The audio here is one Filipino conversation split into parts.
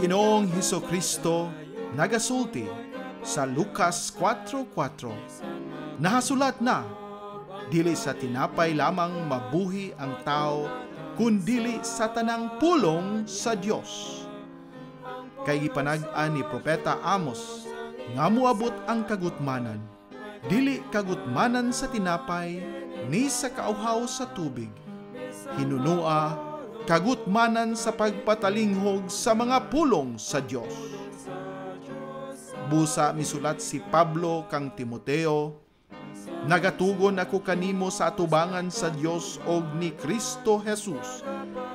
Ginoong Hesukristo nagasulti sa Lucas 4:4. Nahasulat na, dili sa tinapay lamang mabuhi ang tao, kundili sa tanang pulong sa Dios. Kay gipanag-an ni Propeta Amos, nga moabot ang kagutmanan, dili kagutmanan sa tinapay, ni sa kauhaw sa tubig. Hinunua kagutmanan sa pagpatalinghog sa mga pulong sa Dios. Busa misulat si Pablo kang Timoteo, nagatugon ako kanimo sa atubangan sa Dios og ni Kristo Jesus,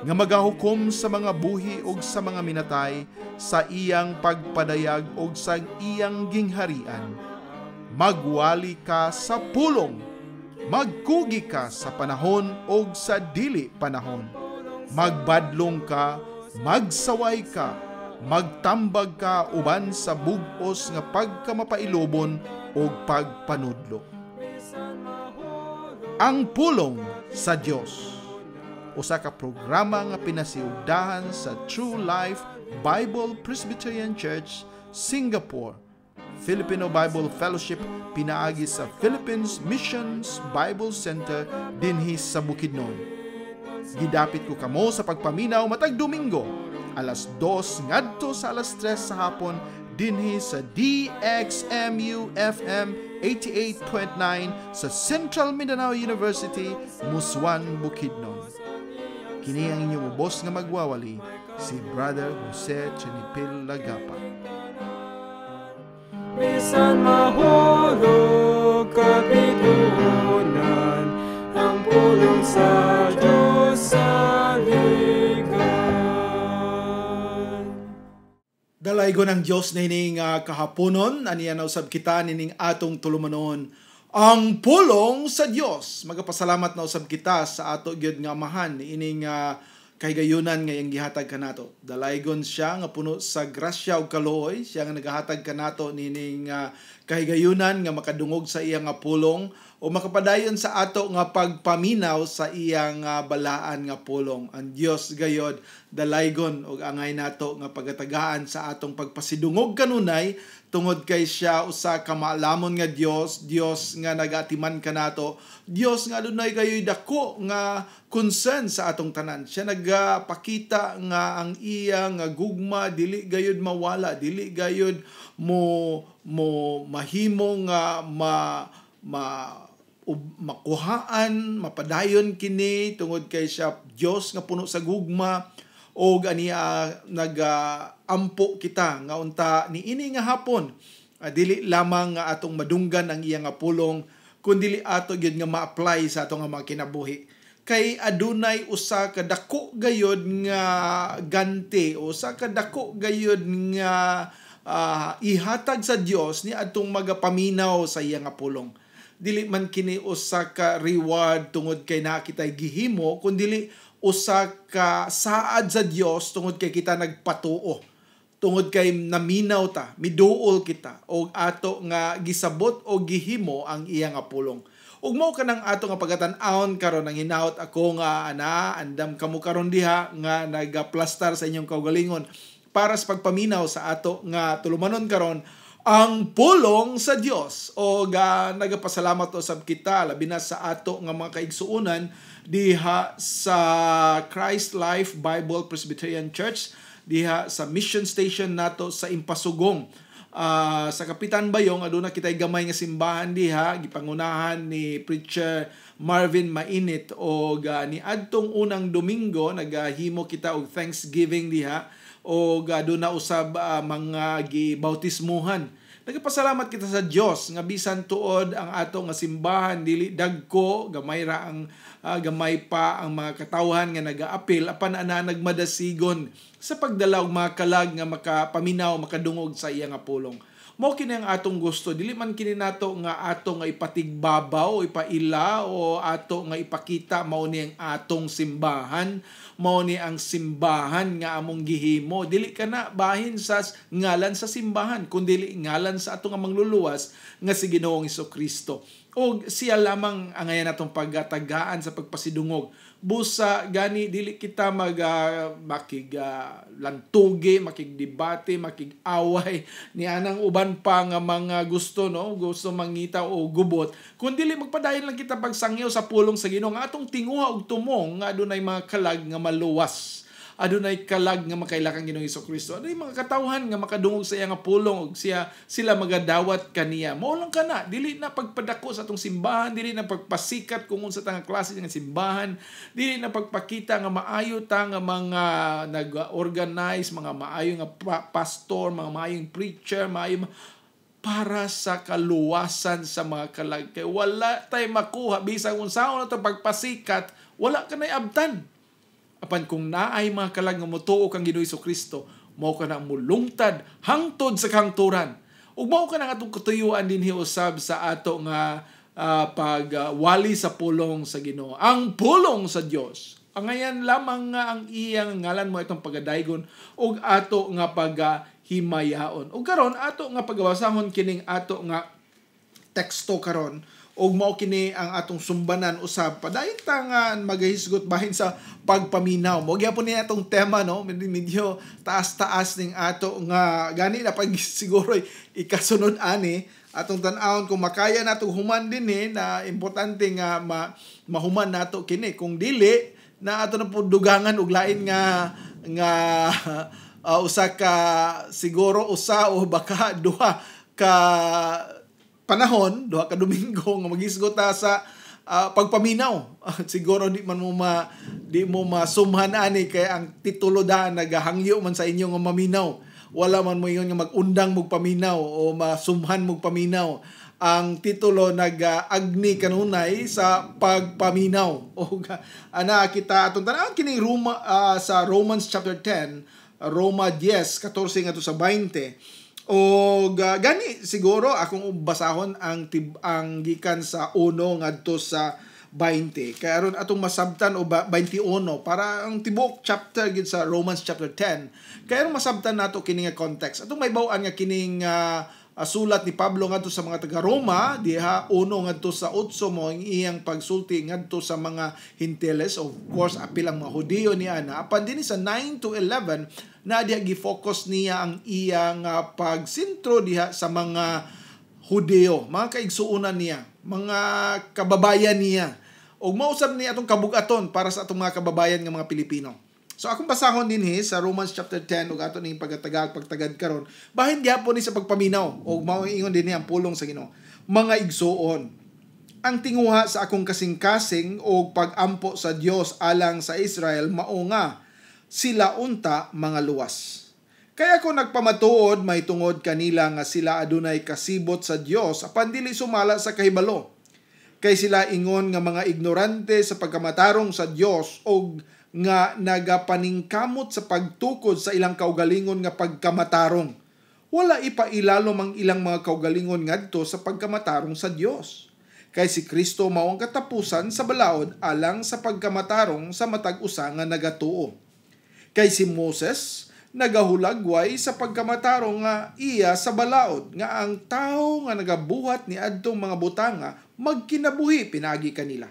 nga magahukom sa mga buhi og sa mga minatay sa iyang pagpadayag og sa iyang gingharian. Magwali ka sa pulong, magkugi ka sa panahon og sa dili panahon. Magbadlong ka, magsaway ka, magtambag ka uban sa bug-os nga pagkamapailobon o pagpanudlo. Ang pulong sa Dios, usa ka programa nga pinasiugdahan sa True Life Bible Presbyterian Church, Singapore, Filipino Bible Fellowship pinaagi sa Philippines Missions Bible Center dinhi sa Bukidnon. Gidapit ko kamo sa pagpaminaw matag Domingo, alas 2 ngadto sa alas 3 sa hapon dinhi sa DXMU FM 88.9 sa Central Mindanao University, Muswan, Bukidnon. Kini ang inyong ubos nga magwawali, si Brother Jose Chenipil Lagapa. Bisan mahulog kapitunan, ang pulong sa Diyos sa ligan. Dalaygo ng Diyos na ining kahaponon, aniya na usab kita nining atong tulumanon, ang pulong sa Diyos. Magapasalamat na usab kita sa ato gyud nga amahan ining kahigayunan nga iyang gihatag kanato. Dalaygon siya nga puno sa grasya ug kaluoy, siya nga nagahatag kanato nining kahigayunan nga makadungog sa iyang pulong o makapadayon sa ato nga pagpaminaw sa iyang balaan nga pulong. Ang Dios gayod dalaygon og angay nato nga pagatagaan sa atong pagpasidungog kanunay tungod kay siya usa ka maalamon nga Dios nga nagatiman kanato, Dios nga adunay kayoy dako nga concern sa atong tanan. Siya nagapakita nga ang iyang gugma dili gayud mawala, dili gayud mo mahimo nga makuhaan, mapadayon kini tungod kay siya Dios nga puno sa gugma o ganiya nag-ampo kita nga unta niini nga hapon dili lamang nga atong madunggan ang iyang pulong kundi ato gyud nga ma-apply sa atong mga kinabuhi. Kay adunay usa ka dako gayud nga ganti o usa ka dako gayud nga ihatag sa Dios ni atong magapaminaw sa iyang pulong. Dili man kini usa ka reward tungod kay nakitay gihimo, kundi usa ka saad sa Dios tungod kay kita nagpatuo. Tungod kay naminaw ta, miduol kita og ato nga gisabot o gihimo ang iyang pulong. Ug mao kanang ato nga pagatan-awon karon ang hinaut ako nga andam kamo karon diha nga nagaplastar sa inyong kaugalingon para sa pagpaminaw sa ato nga tulumanon karon ang pulong sa Dios. O nagapasalamat usab kita labi na sa ato nga mga kaigsuonan diha sa Christ Life Bible Presbyterian Church diha sa mission station nato sa Impasugong. Sa Kapitan Bayong aduna kitay gamay nga simbahan diha gipangunahan ni Preacher Marvin Mainit o ni adtong unang Domingo nagahimo kita og Thanksgiving diha o aduna usab mga gibautismuhan. Nagapasalamat kita sa Dios nga bisan tuod ang ato nga simbahan dili dagko, gamay ra ang gamay pa ang mga katawhan nga nagaapil apan ana nagmadasigon sa pagdala og mga kalag nga makapaminaw makadungog sa iya nga pulong. Mao kini ang atong gusto, dili man kini nato nga ato nga ipatigbabaw o ipaila o ato nga ipakita mao ni ang atong simbahan, mao ni ang simbahan nga among gihimo. Dili kana bahin sa ngalan sa simbahan, kundi ngalan sa ato nga mangluluwas nga si Ginoong Hesukristo. O siya lamang ang ngayon natong pagtagaan sa pagpasidungog. busa gani dili kita lantugi, makigdebate, makig-away ni anang uban pa nga mga gusto mangita o gubot, kun dili magpadayon lang kita pagsangyaw sa pulong sa Ginoo nga atong tinguha og tumong nga adunay mga kalag nga maluwas, adunay kalag nga makaila kang Ginoong Hesukristo, adunay mga katawhan nga makadungog sa iya nga pulong ug sila magadawat kaniya. Mao lang kana, dili na pagpadako sa atong simbahan, dili na pagpasikat kung unsa ta nga klase nga simbahan, dili na pagpakita nga maayo ta nga mga nag-organize, mga maayo nga pastor, mga maayong preacher, maayo para sa kaluwasan sa mga kalag. Kay wala tay makuha bisag unsaon na ta pagpasikat, wala ka nay abtan. Apan kung naay mga kalag nga motuo kang Ginoong Hesukristo, mao ka na mulungtad hangtod sa kahangturan. Ug mao ka na atong katuyuan dinhi usab sa ato nga pagwali sa pulong sa Ginoo. Ang pulong sa Dios. Ang ngayon lamang nga ang iyang ngalan mo itong pagadaygon ug ato nga paghimayaon. Ug karon ato nga pagabasahon kining ato nga teksto karon. Og mao kini ang atong sumbanan usab padayon ta nga magahisgot bahin sa pagpaminaw. Mo gyapon ni atong tema medyo taas-taas ning ato nga gani na pag siguro ikasunod ani atong tan-awon kung makaya natong human dinhi na importante nga mahuman nato kini. Kung dili na ato na pud dugangan og lain nga usa ka siguro usa o baka duha ka panahon, duha ka Domingo nga maghisgot ta sa pagpaminaw. Siguro di mo masumhan ani kay ang titulo daan nagahangyo man sa inyo nga maminaw. Wala man mo ingon nga mag-undang mog paminaw o masumhan mog paminaw. Ang titulo nag-agni kanunay sa pagpaminaw. O ana kita atong tan-awon kini sa Romans chapter 10, Roma 10:14 ngadto sa 20. O gani siguro akong basahon ang gikan sa 1 ngadto sa 20. Kaya aron atong masabtan o 21 para ang tibok chapter gid sa Romans chapter 10. Kaya aron masabtan nato kini nga context. Atong may baw-an nga kining sulat ni Pablo ngadto sa mga taga Roma diha 1 ngadto sa 8 mo ang iyang pagsulti ngadto sa mga Gentiles, of course apil ang mga Hudiyo niya na apan dinhi sa 9 to 11 na diha gi-focus niya ang iyang pagsintro diha sa mga Hudiyo, mga kaigsuonan niya, mga kababayan niya, ug mausab niya atong kabug-aton para sa atong mga kababayan nga mga Pilipino. So akong basahon dinhi sa Romans chapter 10 ug ato ning pagtagad karon. Bahin gyapon ni sa pagpaminaw ug mao ingon dinhi ang pulong sa Ginoo. Mga igsuon, ang tinguha sa akong kasing-kasing o pag-ampo sa Dios alang sa Israel mao nga sila unta mga luwas. Kaya ako nagpamatuod may tungod kanila nga sila adunay kasibot sa Dios apan dili sumala sa kahibalo. Kay sila ingon nga mga ignorante sa pagkamatarong sa Dios o nga nagapaningkamot sa pagtukod sa ilang kaugalingon nga pagkamatarong. Wala ipailalom ang ilang mga kaugalingon ngadto sa pagkamatarong sa Dios. Kay si Kristo mao ang katapusan sa balaod alang sa pagkamatarong sa matag usa nga nagatuo. Kay si Moses nagahulagway sa pagkamatarong nga iya sa balaod nga ang tawo nga nagabuhat ni adtong mga butanga magkinabuhi pinagi kanila.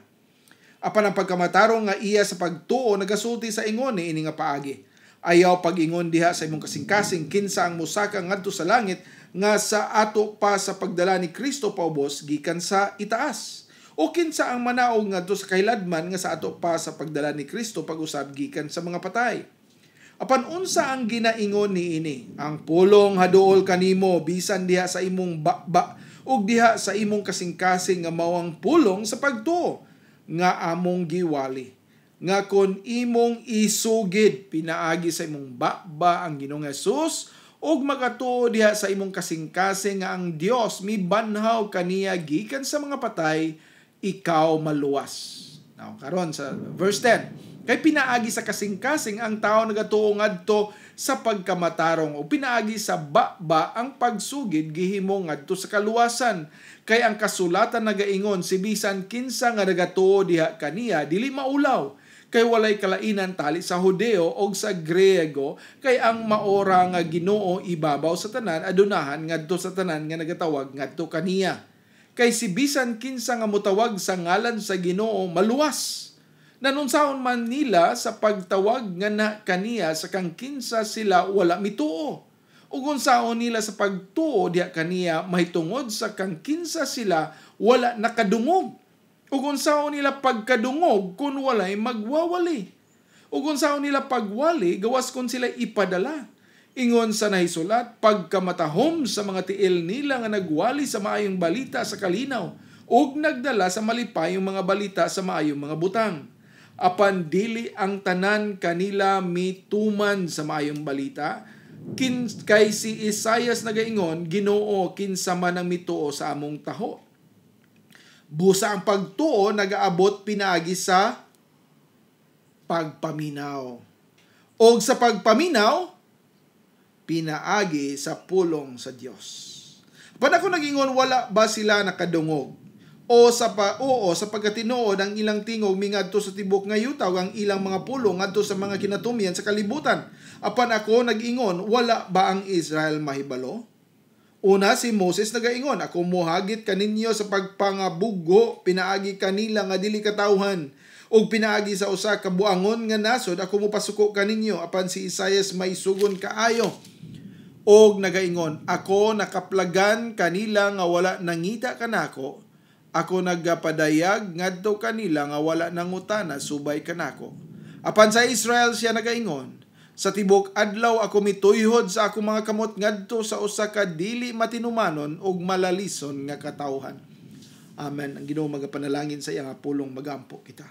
Apan ang pagkamatarong nga iya sa pagtuo nagasulti sa ingon ni ini nga paagi. Ayaw pag-ingon diha sa imong kasing-kasing kinsa ang musaka ngadto sa langit nga sa ato pa sa pagdala ni Kristo paubos gikan sa itaas. O kinsa ang manaog ngadto sa kahiladman nga sa ato pa sa pagdala ni Kristo pag-usab gikan sa mga patay. Apan unsa ang ginaingon ni ini? Ang pulong haduol kanimo bisan diha sa imong bakba ug diha sa imong kasing-kasing nga mao ang pulong sa pagtuo nga among giwali. Nga kon imong isugid pinaagi sa imong bakba ang Ginoong Hesus ug magatuo diha sa imong kasing-kasing nga ang Dios mibanhaw kaniya gikan sa mga patay, ikaw maluwas. Now karon sa verse 10. Kay pinaagi sa kasing-kasing ang tao nagatuo ngadto sa pagkamatarong o pinaagi sa bakba ang pagsugid gihimo ngadto sa kaluwasan. Kay ang kasulatan nagaingon si bisan kinsa nga nagatuo diha kaniya dili maulaw. Kay walay kalainan tali sa Hudeo o sa Griego, kay ang maora nga Ginoo ibabaw sa tanan adunahan ngadto sa tanan nga nagatawag ngadto kaniya. Kay si bisan kinsa nga mutawag sa ngalan sa Ginoo maluwas. Nanunsaon man nila sa pagtawag nga na kaniya sa kang kinsa sila wala mituo. Ug unsaon nila sa pagtuo diha kaniya mahitungod sa kang kinsa sila wala nakadungog. Ug unsaon nila pagkadungog kun walay magwawali. Ug unsaon nila pagwali gawas kun sila ipadala. Ingon sa nahisulat, pagkamatahom sa mga tiil nila nga nagwali sa maayong balita sa kalinaw ug nagdala sa malipayong mga balita sa maayong mga butang. Apan dili ang tanan kanila mituman sa maayong balita, kay si Isaias nagaingon, Ginoo kinsa man ang mituo sa among taho. Busa ang pagtuo nagaabot pinaagi sa pagpaminaw. O sa pagpaminaw, pinaagi sa pulong sa Dios. Apan ako nagingon, wala ba sila nakadungog? O sa pagkatinuod ang ilang tingog mingadto sa tibok nga yutaw ang ilang mga pulong ngadto sa mga kinatumian sa kalibutan. Apan ako nag-ingon, wala ba ang Israel mahibalo? Una si Moses nagaingon, ako mohagit kaninyo sa pagpangabugo, pinaagi kanila nga dili katawhan, ug pinaagi sa usa ka buangon nga nasod, ako mopasuko kaninyo. Apan si Isaias may sugon kaayo. Og nagaingon, ako nakaplagan kanila nga wala nangita kanako. Ako nagapadayag ngadto kanila nga wala nangutana subay kanako. Apan sa Israel siya nagaingon, sa tibok adlaw ako mituyhod sa akong mga kamot ngadto sa usa ka dili matinumanon ug malalison nga katawhan. Amen. Ang Ginoo magapanalangin sa iya nga pulong magampo kita.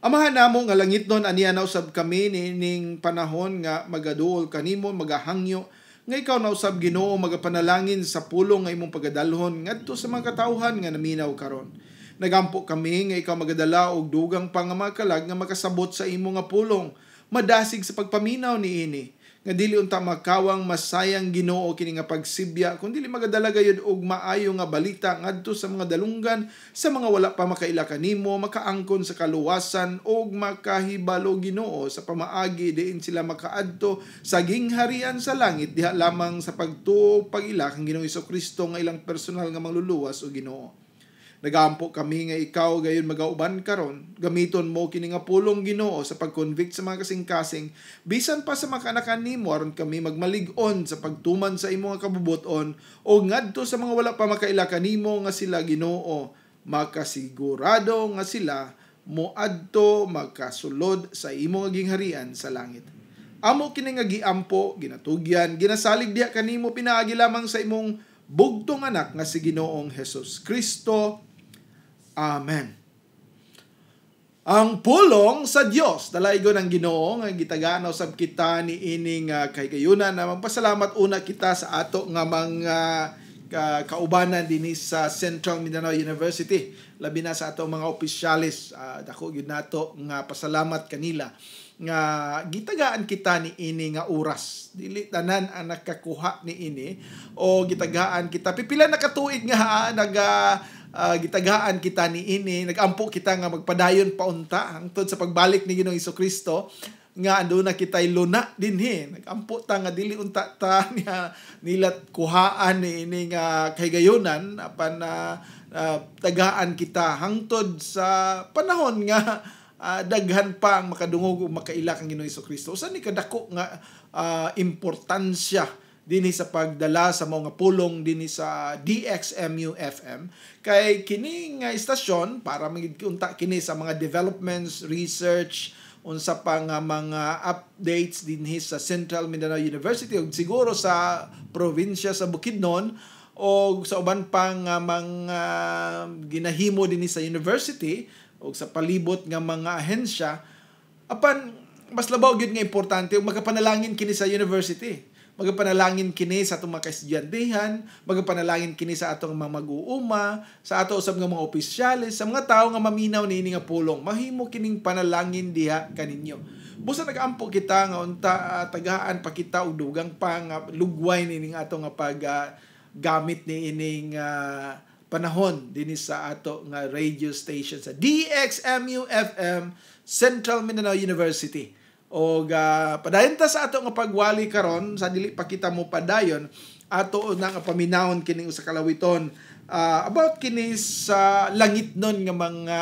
Amahan namo nga langitnon aniya na usab kami nining panahon nga magaduol kanimo magahangyo nga ikaw na usab Ginoo magapanalangin sa pulong nga imong pagadalhon ngadto sa mga katawhan nga naminaw karon. Nagampo kami nga ikaw magadala og dugang pangamakalag nga makasabot sa imong nga pulong, madasig sa pagpaminaw niini nga dili unta makawang masayang Ginoo kini nga pagsibya kun dili magadala gayud og maayo nga balita ngadto sa mga dalunggan sa mga wala pa makaila kanimo, makaangkon sa kaluwasan og makahibalo Ginoo sa pamaagi diin sila makaadto sa gingharian sa langit diha lamang sa pagtuo pag-ila kang Ginoong Hesukristo nga ilang personal nga mangluluwas o Ginoo. Nagampo kami nga ikaw gayon magauban karon, gamiton mo kini nga pulong Ginoo sa pag-convict sa mga kasing-kasing bisan pa sa mga kanakan nimo aron kami magmalig-on sa pagtuman sa imong nga kabubuton o ngadto sa mga wala pa makaila kanimo nga sila Ginoo makasigurado nga sila moadto magkasulod sa imong nga gingharian sa langit. Amo kini nga giampo, ginatugyan, ginasalig diha kanimo pinaagi lamang sa imong bugtong anak nga si Ginoong Hesus Kristo. Amen. Ang pulong sa Dios, dalaygo ng Ginoo nga gitagaan usab kita ni ining kahigayunan na magpasalamat una kita sa ato nga mga kaubanan dinhi sa Central Mindanao University, labi na sa ato mga opisyalis. Dako gyud nato nga pasalamat kanila nga gitagaan kita ni ini nga oras. Dili tanan ang nakakuha ni ini o gitagaan kita pipila na katuig nga gitagaan kita ni ini, nagampo kita nga magpadayon paunta hangtod sa pagbalik ni Ginoong Hesukristo nga ando na kitay luna dinhi. Nagampo ta nga dili unta ta nila kuhaan ni ini nga kahigayunan apan tagaan kita hangtod sa panahon nga daghan pa ang makadungog ug makaila kang Ginoong Hesukristo. Usa ni kadako nga importansya dinhi sa pagdala sa mga pulong dinhi sa DXMU FM kay kini nga istasyon para magigunta kini sa mga developments, research, unsa pa nga mga updates dinhi sa Central Mindanao University ug siguro sa probinsya sa Bukidnon o sa uban pa nga mga ginahimo dinhi sa university o sa palibot nga mga ahensya. Apan mas labaw gyud nga importante ug magapanalangin kini sa university. Magapanalangin kini sa atong mga kaestudiantehan, magapanalangin kini sa atong mga mag-uuma, sa ato usab nga mga opisyalis, sa mga tawo nga maminaw niini nga pulong. Mahimo kining panalangin diha kaninyo. Busa nagaampo kita nga unta tagaan pa kita og dugang pa nga lugway niini nga ato nga pag gamit niining panahon dinhi sa ato nga radio station sa DXMU FM Central Mindanao University. O padayon ta sa ato nga pagwali karon sa dili pa kita mo padayon ato na nga paminawon kining usa ka lawiton about kini sa langit nun nga mga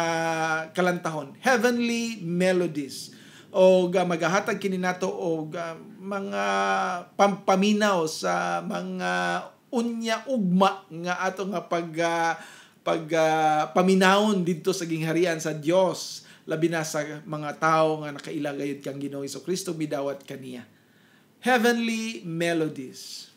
kalantahon, heavenly melodies. O magahatag kini nato og mga pampaminaw sa mga unya ugma nga ato nga paminawon didto sa gingharian sa Dios, labi na sa mga tao nga nakaila gayud kang Ginoo Kristo midawat kaniya. Heavenly melodies.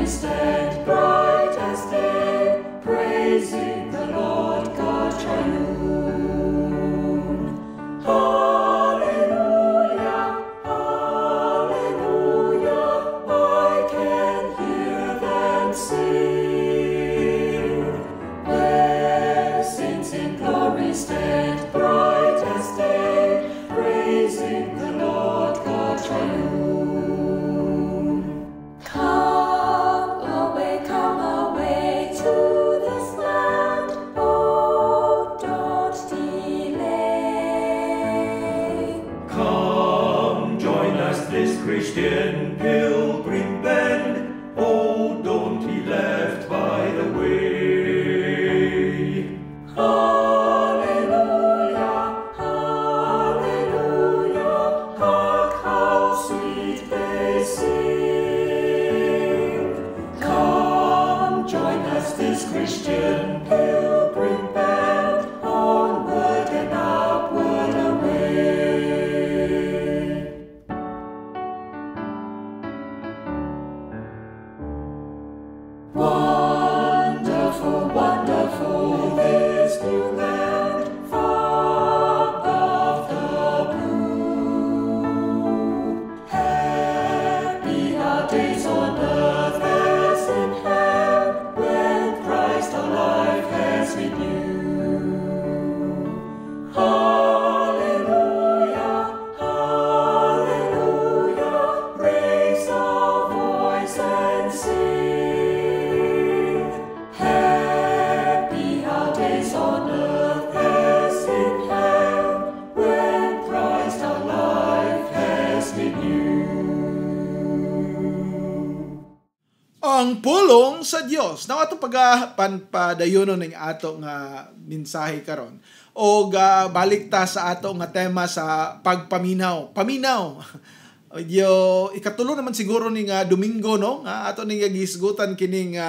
Stand bright as day, praising the Lord God triune. Hallelujah, hallelujah, I can hear them sing. Where saints in glory stand bright as day, praising the Lord God triune. Christian pilgrim band, oh, don't be left by the way. Hallelujah, hallelujah, hark how sweet they sing. Come, join us, this Christian pilgrim band, onward and upward away. Wonderful, wonderful, this new land, far above the blue. Happy our days on earth as in heaven, when Christ our life has renewed. Hallelujah, hallelujah, raise our voice and sing. On earth as in heaven, when Christ our life has renewed. Ang pulong sa Dios. Now ato padayonon ning ato nga mensahe karon. O balik ta sa ato nga tema sa pagpaminaw. Paminaw. Ikatulo naman siguro ni nga Domingo no nga ato ning gisgutan kining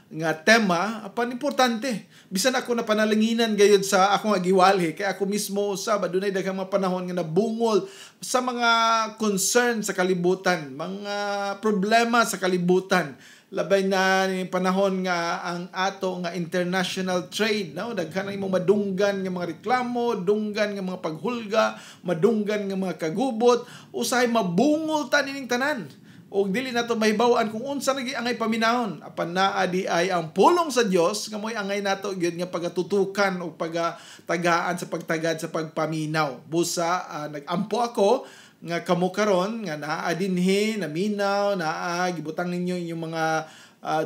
nga tema apan importante. Bisan ako na panalanginan gayud sa ako nga giwalhi kay ako mismo usab adunay daghang mga panahon nga nabungol sa mga concern sa kalibutan, mga problema sa kalibutan. Labay na ni panahon nga ang ato nga international trade, no? Daghan na imong madunggan nga mga reklamo, dunggan nga mga paghulga, madunggan nga mga kagubot, usahay mabungol ta nining tanan. Og dili nato mahibaw-an kung unsa nagi angay paminahon. Apan naa di ay ang pulong sa Dios nga moy angay nato gyud nga pagatutukan o pagtagaan sa pagtagad sa pagpaminaw. Busa nagampo ako nga kamo karon nga naa dinhi naminaw, naa gibutang ninyo inyong mga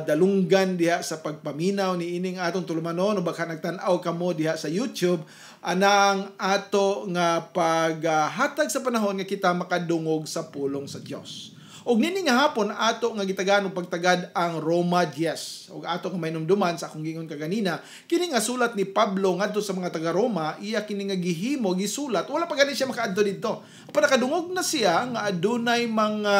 dalunggan diha sa pagpaminaw ni ining atong tulumanon o baka nagtan-aw kamo diha sa YouTube anang ato nga paghatag sa panahon nga kita makadungog sa pulong sa Dios. Og nini nga hapon ato nga gitagaan og pagtagad ang Roma 10. Og ato nga mainumduman sa akong gingon kaganina, kini nga sulat ni Pablo ngadto sa mga taga Roma, iya kini nga gihimo gisulat. Wala pa gani siya makaadto didto. Apan nakadungog na siya nga adunay mga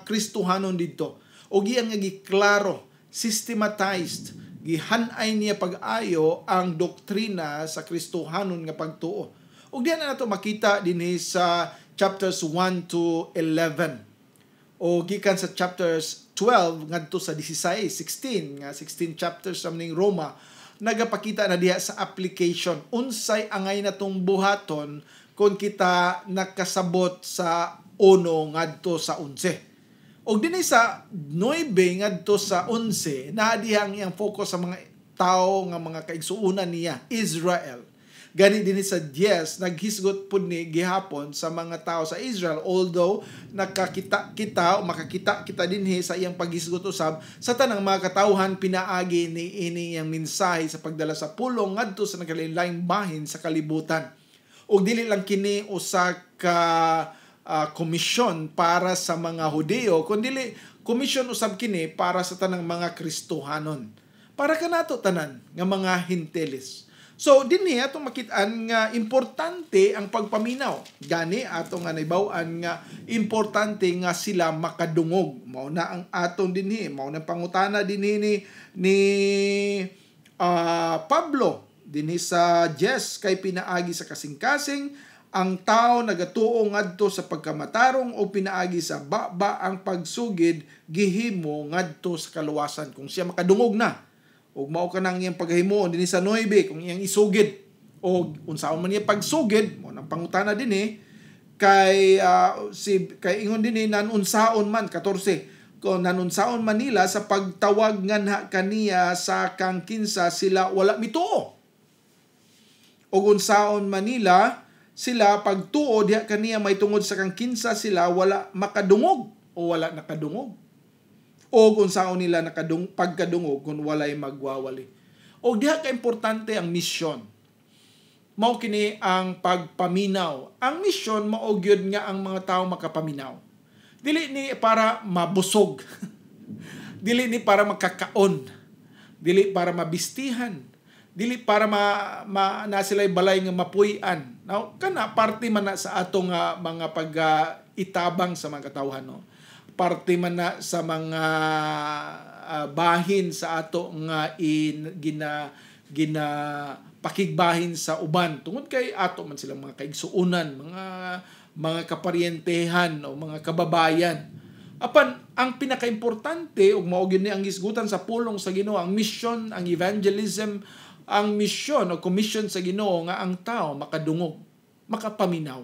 Kristohanon didto. Og iya nga giklaro, systematized, gihan-ay niya pag-ayo ang doktrina sa Kristohanon nga pagtuo. Og diyan na nato makita dinhi sa chapters 1 to 11. O gikan sa chapters 12 ngadto sa 16 chapters sa ning Roma, nagapakita na diha sa application unsay angay natong buhaton kung kita nakasabot sa 1 ngadto sa 11. Og dinhi sa 9 ngadto sa 11 naa dihang iyang focus sa mga tao nga mga kaigsuonan niya, Israel. Gani dinhi sa 10 naghisgot pud ni gihapon sa mga tao sa Israel, although nakakita kita o makakita kita dinhi sa iyang paghisgot usab sa tanang mga katawhan pinaagi ni ini yang mensahe sa pagdala sa pulong ngadto sa nagalain-laing bahin sa kalibutan. Og dili lang kini usa ka komisyon para sa mga Hudeo, kundi komisyon usab kini para sa tanang mga Kristohanon. Para kanato tanan nga mga Hintiles. So dinhi atong makit-an nga importante ang pagpaminaw. Gani atong nga naibaw-an nga importante nga sila makadungog. Mao na ang atong dinhi, mao na pangutana dinhi ni Pablo dinhi sa Jes kay pinaagi sa kasing-kasing ang tao nagatuo ngadto sa pagkamatarong o pinaagi sa baba ang pagsugid gihimo ngadto sa kaluwasan kung siya makadungog na. Og mao kanang iyang paghimuon dinhi sa 9 kung iyang isugid og unsaon man niya pagsugid mo nang pangutana dinhi kay kay ingon dinhi nanunsaon man 14 kung nanunsaon man nila sa pagtawag nganha kaniya sa kang kinsa sila wala mituo. Og unsaon man nila sila pagtuo diha kaniya may tungod sa kang kinsa sila wala makadungog o wala nakadungog. O kung saan nila pagkadungog kung walay magwawali. O diha ka importante ang misyon. Mao kini ang pagpaminaw. Ang misyon mao gyud nga ang mga tawo makapaminaw. Dili ni para mabusog. Dili ni para makakaon. Dili para mabistihan. Dili para na sila'y balay nga mapuy-an. Now, kana parte man na sa atong mga pag-itabang sa mga katawhan, no? Parte man na sa mga bahin sa ato nga gina pakigbahin sa uban tungod kay ato man silang mga kaigsuunan, mga kaparyentehan o mga kababayan. Apan ang pinakaimportante ug mao gyud ni ang gisgutan sa pulong sa Ginoo, ang mission, ang evangelism, ang mission o commission sa Ginoo nga ang tao makadungog, makapaminaw.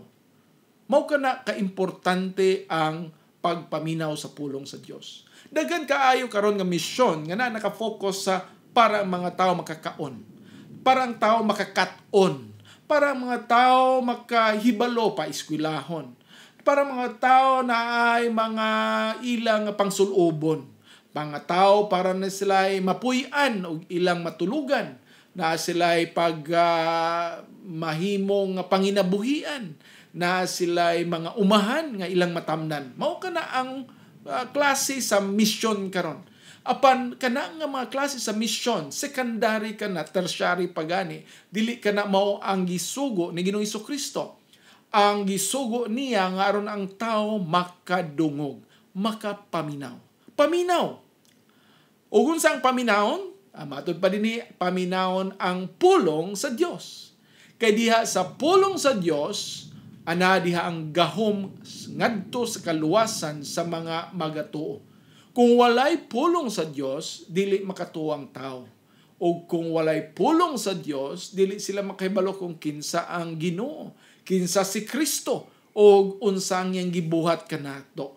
Mao kana kaimportante ang pagpaminaw sa pulong sa Dios. Daghan kaayo karon nga misyon nga nakafocus sa para ang mga tao makakaon, para ang tao makakaton, para ang mga tao makahibalo pa eskwelahon, para mga tao na ay mga ilang pangsulubon, mga tao para na sila ay mapuy-an o ilang matulugan, na sila ay mahimong panginabuhian, na sila ay mga umahan nga ilang matamnan. Mao kana ang klase sa mission karon. Apan kana nga mga klase sa mission, secondary kana, tertiary pagani, dili kana mao ang gisugo ni Ginoong Hesukristo. Ang gisugo niya nga aron ang tao makadungog, makapaminaw. Paminaw. Ug unsang paminawon? Matod pa dinhi paminawon ang pulong sa Dios. Kay diha sa pulong sa Dios ana diha ang gahom ngadto sa kaluwasan sa mga magatuo. Kung walay pulong sa Dios, dili makatuo ang tao. O kung walay pulong sa Dios, dili sila makahibalo kung kinsa ang Ginoo, kinsa si Kristo, o unsang yang gibuhat kanato.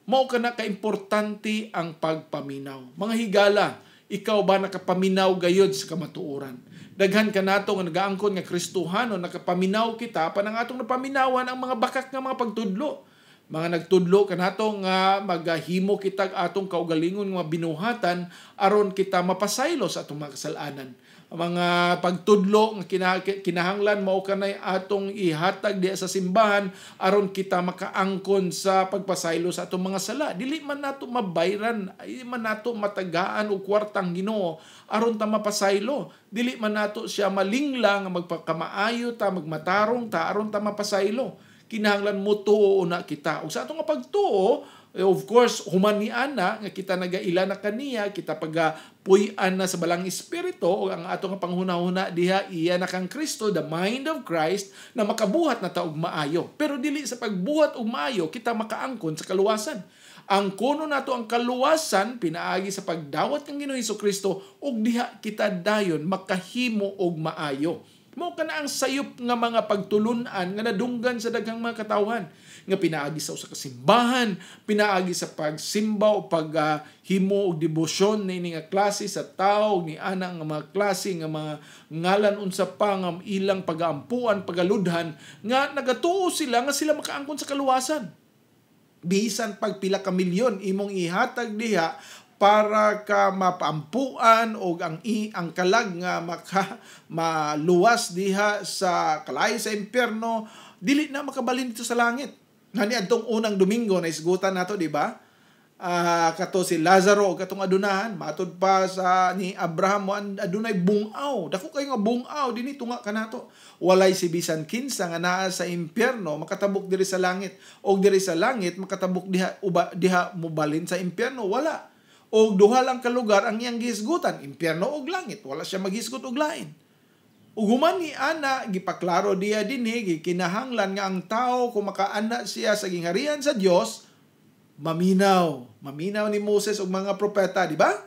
Mao kana kaimportante ang pagpaminaw. Mga higala, ikaw ba nakapaminaw gayod sa kamatuoran? Daghan kanato nga nagaangkon nga Kristohano, nakapaminaw kita panang atong napaminawan ang mga bakak nga mga pagtudlo. Mga nagtudlo kanato nga magahimo kita atong kaugalingon nga binuhatan aron kita mapasaylo sa atong mga kasalanan. Mga pagtudlo nga kinahanglan mao kanay atong ihatag diha sa simbahan aron kita makaangkon sa pagpasaylo sa atong mga sala. Dili man nato mabayran, ay man nato matagaan og kwartang Ginoo aron ta mapasaylo. Dili man nato siya malinglang nga magpakamaayo ta, magmatarong ta aron ta mapasaylo. Kinahanglan mo tuo na kita. Ug sa atong nga pagtuo, of course, human ni ana nga kita nagaila na kaniya, kita pagapuy-an na sa balang espiritu, o ang atong panghuna-huna diha iya na kang Kristo, the mind of Christ, na makabuhat na ta og maayo. Pero dili sa pagbuhat og maayo kita makaangkon sa kaluwasan. Ang kuno nato ang kaluwasan pinaagi sa pagdawat ng Ginoong Hesukristo ug diha kita dayon makahimo og maayo. Mao kana ang sayop nga mga pagtulunan nga nadunggan sa daghang mga katawhan nga pinaagi sa usa ka simbahan, pinaagi sa pagsimba o paghimo og debosyon niini nga klase sa tawo ni ana nga mga klase nga mga ngalan unsa pa nga ilang pagaampuan, pagaludhan nga nagatuo sila nga sila makaangkon sa kaluwasan. Bisan pag pila ka milyon imong ihatag diha para ka mapaampuan o ang kalag nga maluwas diha sa kalay sa impyerno, dili na makabalin dito sa langit. Ngani adtong unang Domingo na isgutan nato, di ba? Kato si Lazaro o katong adunahan, matud pa sa ni Abraham adunay bungaw. Dako kayo nga bungaw dinhi tunga kanato. Walay si bisan kinsa nga naa sa impyerno makatabok diri sa langit, o diri sa langit makatabok diha mobalin sa impyerno, wala. O duha lang ka lugar ang iyang gihisgutan, impyerno o langit. Wala siya maghisgot og lain. Ug human ni ana gipaklaro diya dinhi gikinahanglan nga ang tao kung makaana siya sa gingharian sa Dios, maminaw ni Moses ug mga propeta, di ba?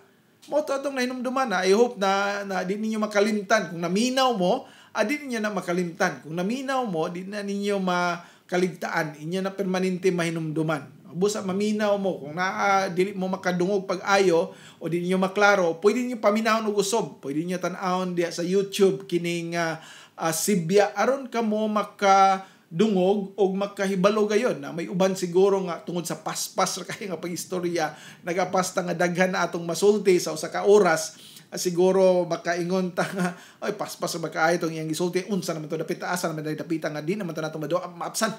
Mo to atong nahinumduman na I hope na di ninyo makalimtan. Kung naminaw mo, di ninyo na makalimtan. Kung naminaw mo, di na ninyo makaligtaan. Inyo na permanente mahinumduman. Busa maminaw mo kung dili mo makadungog pag-ayo o di niyo maklaro, pwede niyo paminawon og usob, pwede niyo tan-awon diha sa YouTube kining Sibya aron kamo makadungog og makahibalo gayon na may uban siguro nga tungod sa paspas ra kay nga pagistorya nagapasta nga daghan na atong masulti sa usa ka oras. Siguro makaingon ta nga ay paspas ba kaayo tong iyang gisulti, unsa naman to dapit asa naman dapita nga di naman to nato maapsan.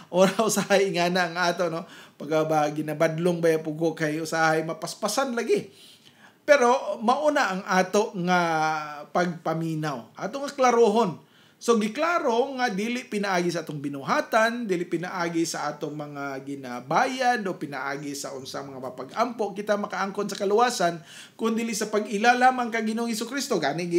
Ora usahay nga na ang ato no pag ginabadlong ba pugo kay usahay mapaspasan lagi. Pero mauna ang ato nga pagpaminaw, ato nga klarohon. So giklaro nga dili pinaagi sa atong binuhatan, dili pinaagi sa atong mga ginabayad o pinaagi sa unsang mga mapag-ampo kita makaangkon sa kaluwasan, kundi sa pag-ila lamang kang Ginoong Hesukristo. Gani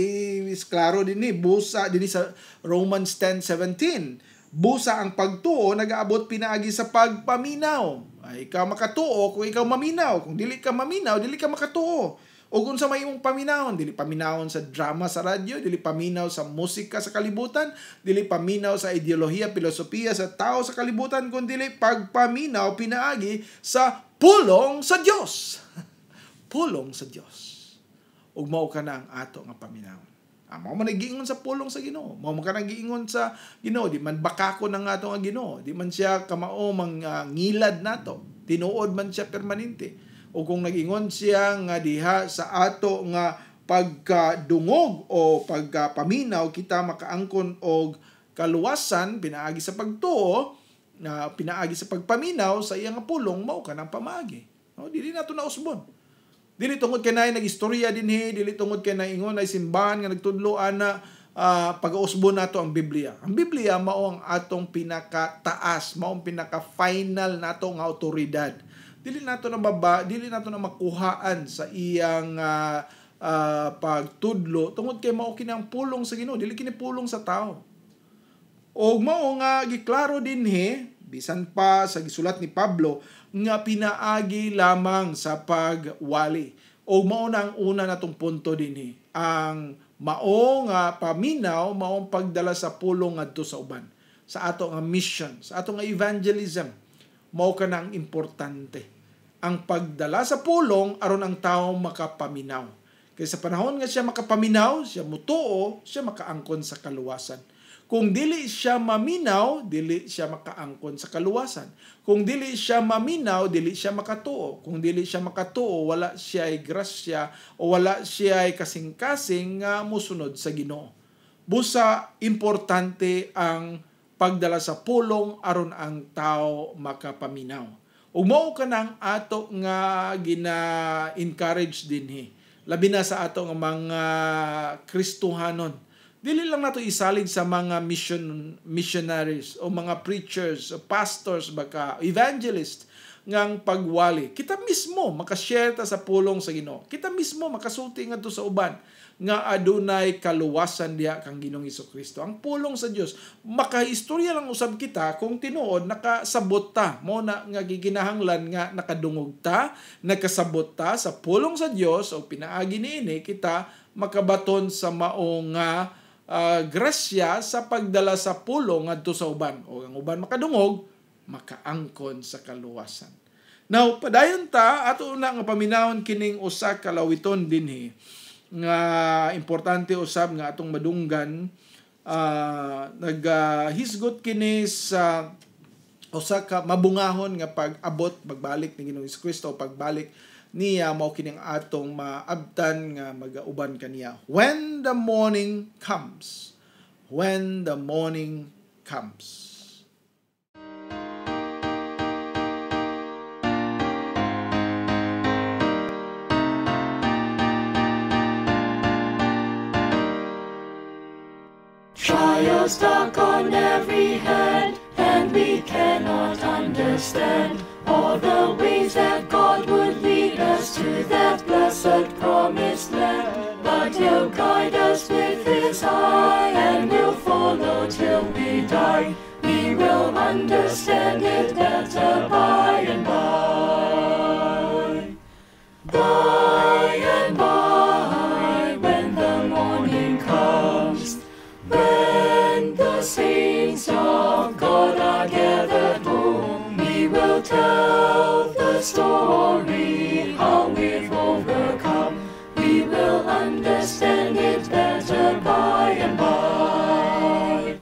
klaro dinhi busa dinhi sa Romans 10:17. Busa ang pagtuo nagaabot pinaagi sa pagpaminaw. Ay ikaw makatuo kung ikaw maminaw, kung dili ka maminaw, dili ka makatuo. O kung sa may imong paminawon, dili paminawon sa drama sa radyo, dili paminaw sa musika sa kalibutan, dili paminaw sa ideolohiya, filosofiya sa tao sa kalibutan, kundi dili pagpaminaw pinaagi sa pulong sa Dios. Pulong sa Dios. Ug mao ka na ang ato nga paminawon. Mao man nagiingon sa pulong sa Ginoo. Mao man ka nagiingon sa Ginoo, di man bakako ng ato nga Ginoo, di man siya kamao ngilad nato. Tinuod man siya permanente. O kung nag-ingon siya nga diha sa ato nga pagkadungog o pagpaminaw kita makaangkon og kaluwasan pinaagi sa pagtuo, na pinaagi sa pagpaminaw sa iyang pulong, mao ka nang pamaagi. No, dili nato na usbon. Dili tungod kay nay nagistorya dinhi, dili tungod kay naingon ay simbahan nga nagtudloan na pag-usbon nato ang Biblia. Ang Biblia mao ang atong pinakataas, mao ang pinaka-final nato nga awtoridad. Dili nato na makuhaan sa iyang pagtudlo tungod kay mao kini ang pulong sa Ginoo, dili kini pulong sa tao. Og mao nga giklaro dinhi bisan pa sa gisulat ni Pablo nga pinaagi lamang sa pagwali. Og mao na ang una natong punto dinhi. Ang mao nga paminaw mao ang pagdala sa pulong ngadto sa uban. Sa ato nga mission, sa ato nga evangelism, mao ka nang importante. Ang pagdala sa pulong aron ang tao makapaminaw. Kaya sa panahon nga siya makapaminaw, siya mutuo, siya makaangkon sa kaluwasan. Kung dili siya maminaw, dili siya makaangkon sa kaluwasan. Kung dili siya maminaw, dili siya makatuo. Kung dili siya makatuo, wala siya ay grasya o wala siya ay kasing-kasing nga musunod sa Ginoo. Busa importante ang pagdala sa pulong aron ang tao makapaminaw. Ug mao ka nang ato nga gina-encourage dinhi. Labi na sa ato nga mga Kristohanon. Dili lang nato isalig sa mga missionaries o mga preachers o pastors baka evangelist ngang pagwali. Kita mismo makashare ta sa pulong sa Ginoo. Kita mismo makasulti ngadto sa uban nga adunay kaluwasan diha kang Ginoong Hesukristo. Ang pulong sa Dios, makahistorya lang usab kita kung tinuod nakasabot ta. Mo na nga giginahanglan nga nakadungog ta, nakasabot ta sa pulong sa Dios o pinaagi niini kita makabaton sa mao nga grasya sa pagdala sa pulong ngadto sa uban, o ang uban makadungog makaangkon sa kaluwasan. Now padayon ta ato na nga paminawon kining usa ka lawiton dinhi nga importante usab nga atong madunggan. Naghisgot kini sa usa ka mabungahon nga pag-abot pagbalik ni Ginoong Kristo, pagbalik niya mao kining atong maabtan nga magauban kaniya. When the morning comes. When the morning comes. Trials dark on every hand, and we cannot understand all the ways that God would lead us to that blessed promised land. But He'll guide us with His eye, and we'll follow till we die. We will understand it better by and by. By and by, when the morning comes, when the saints of God are gathered home, we will tell the story, how we've overcome. We will understand it better by and by.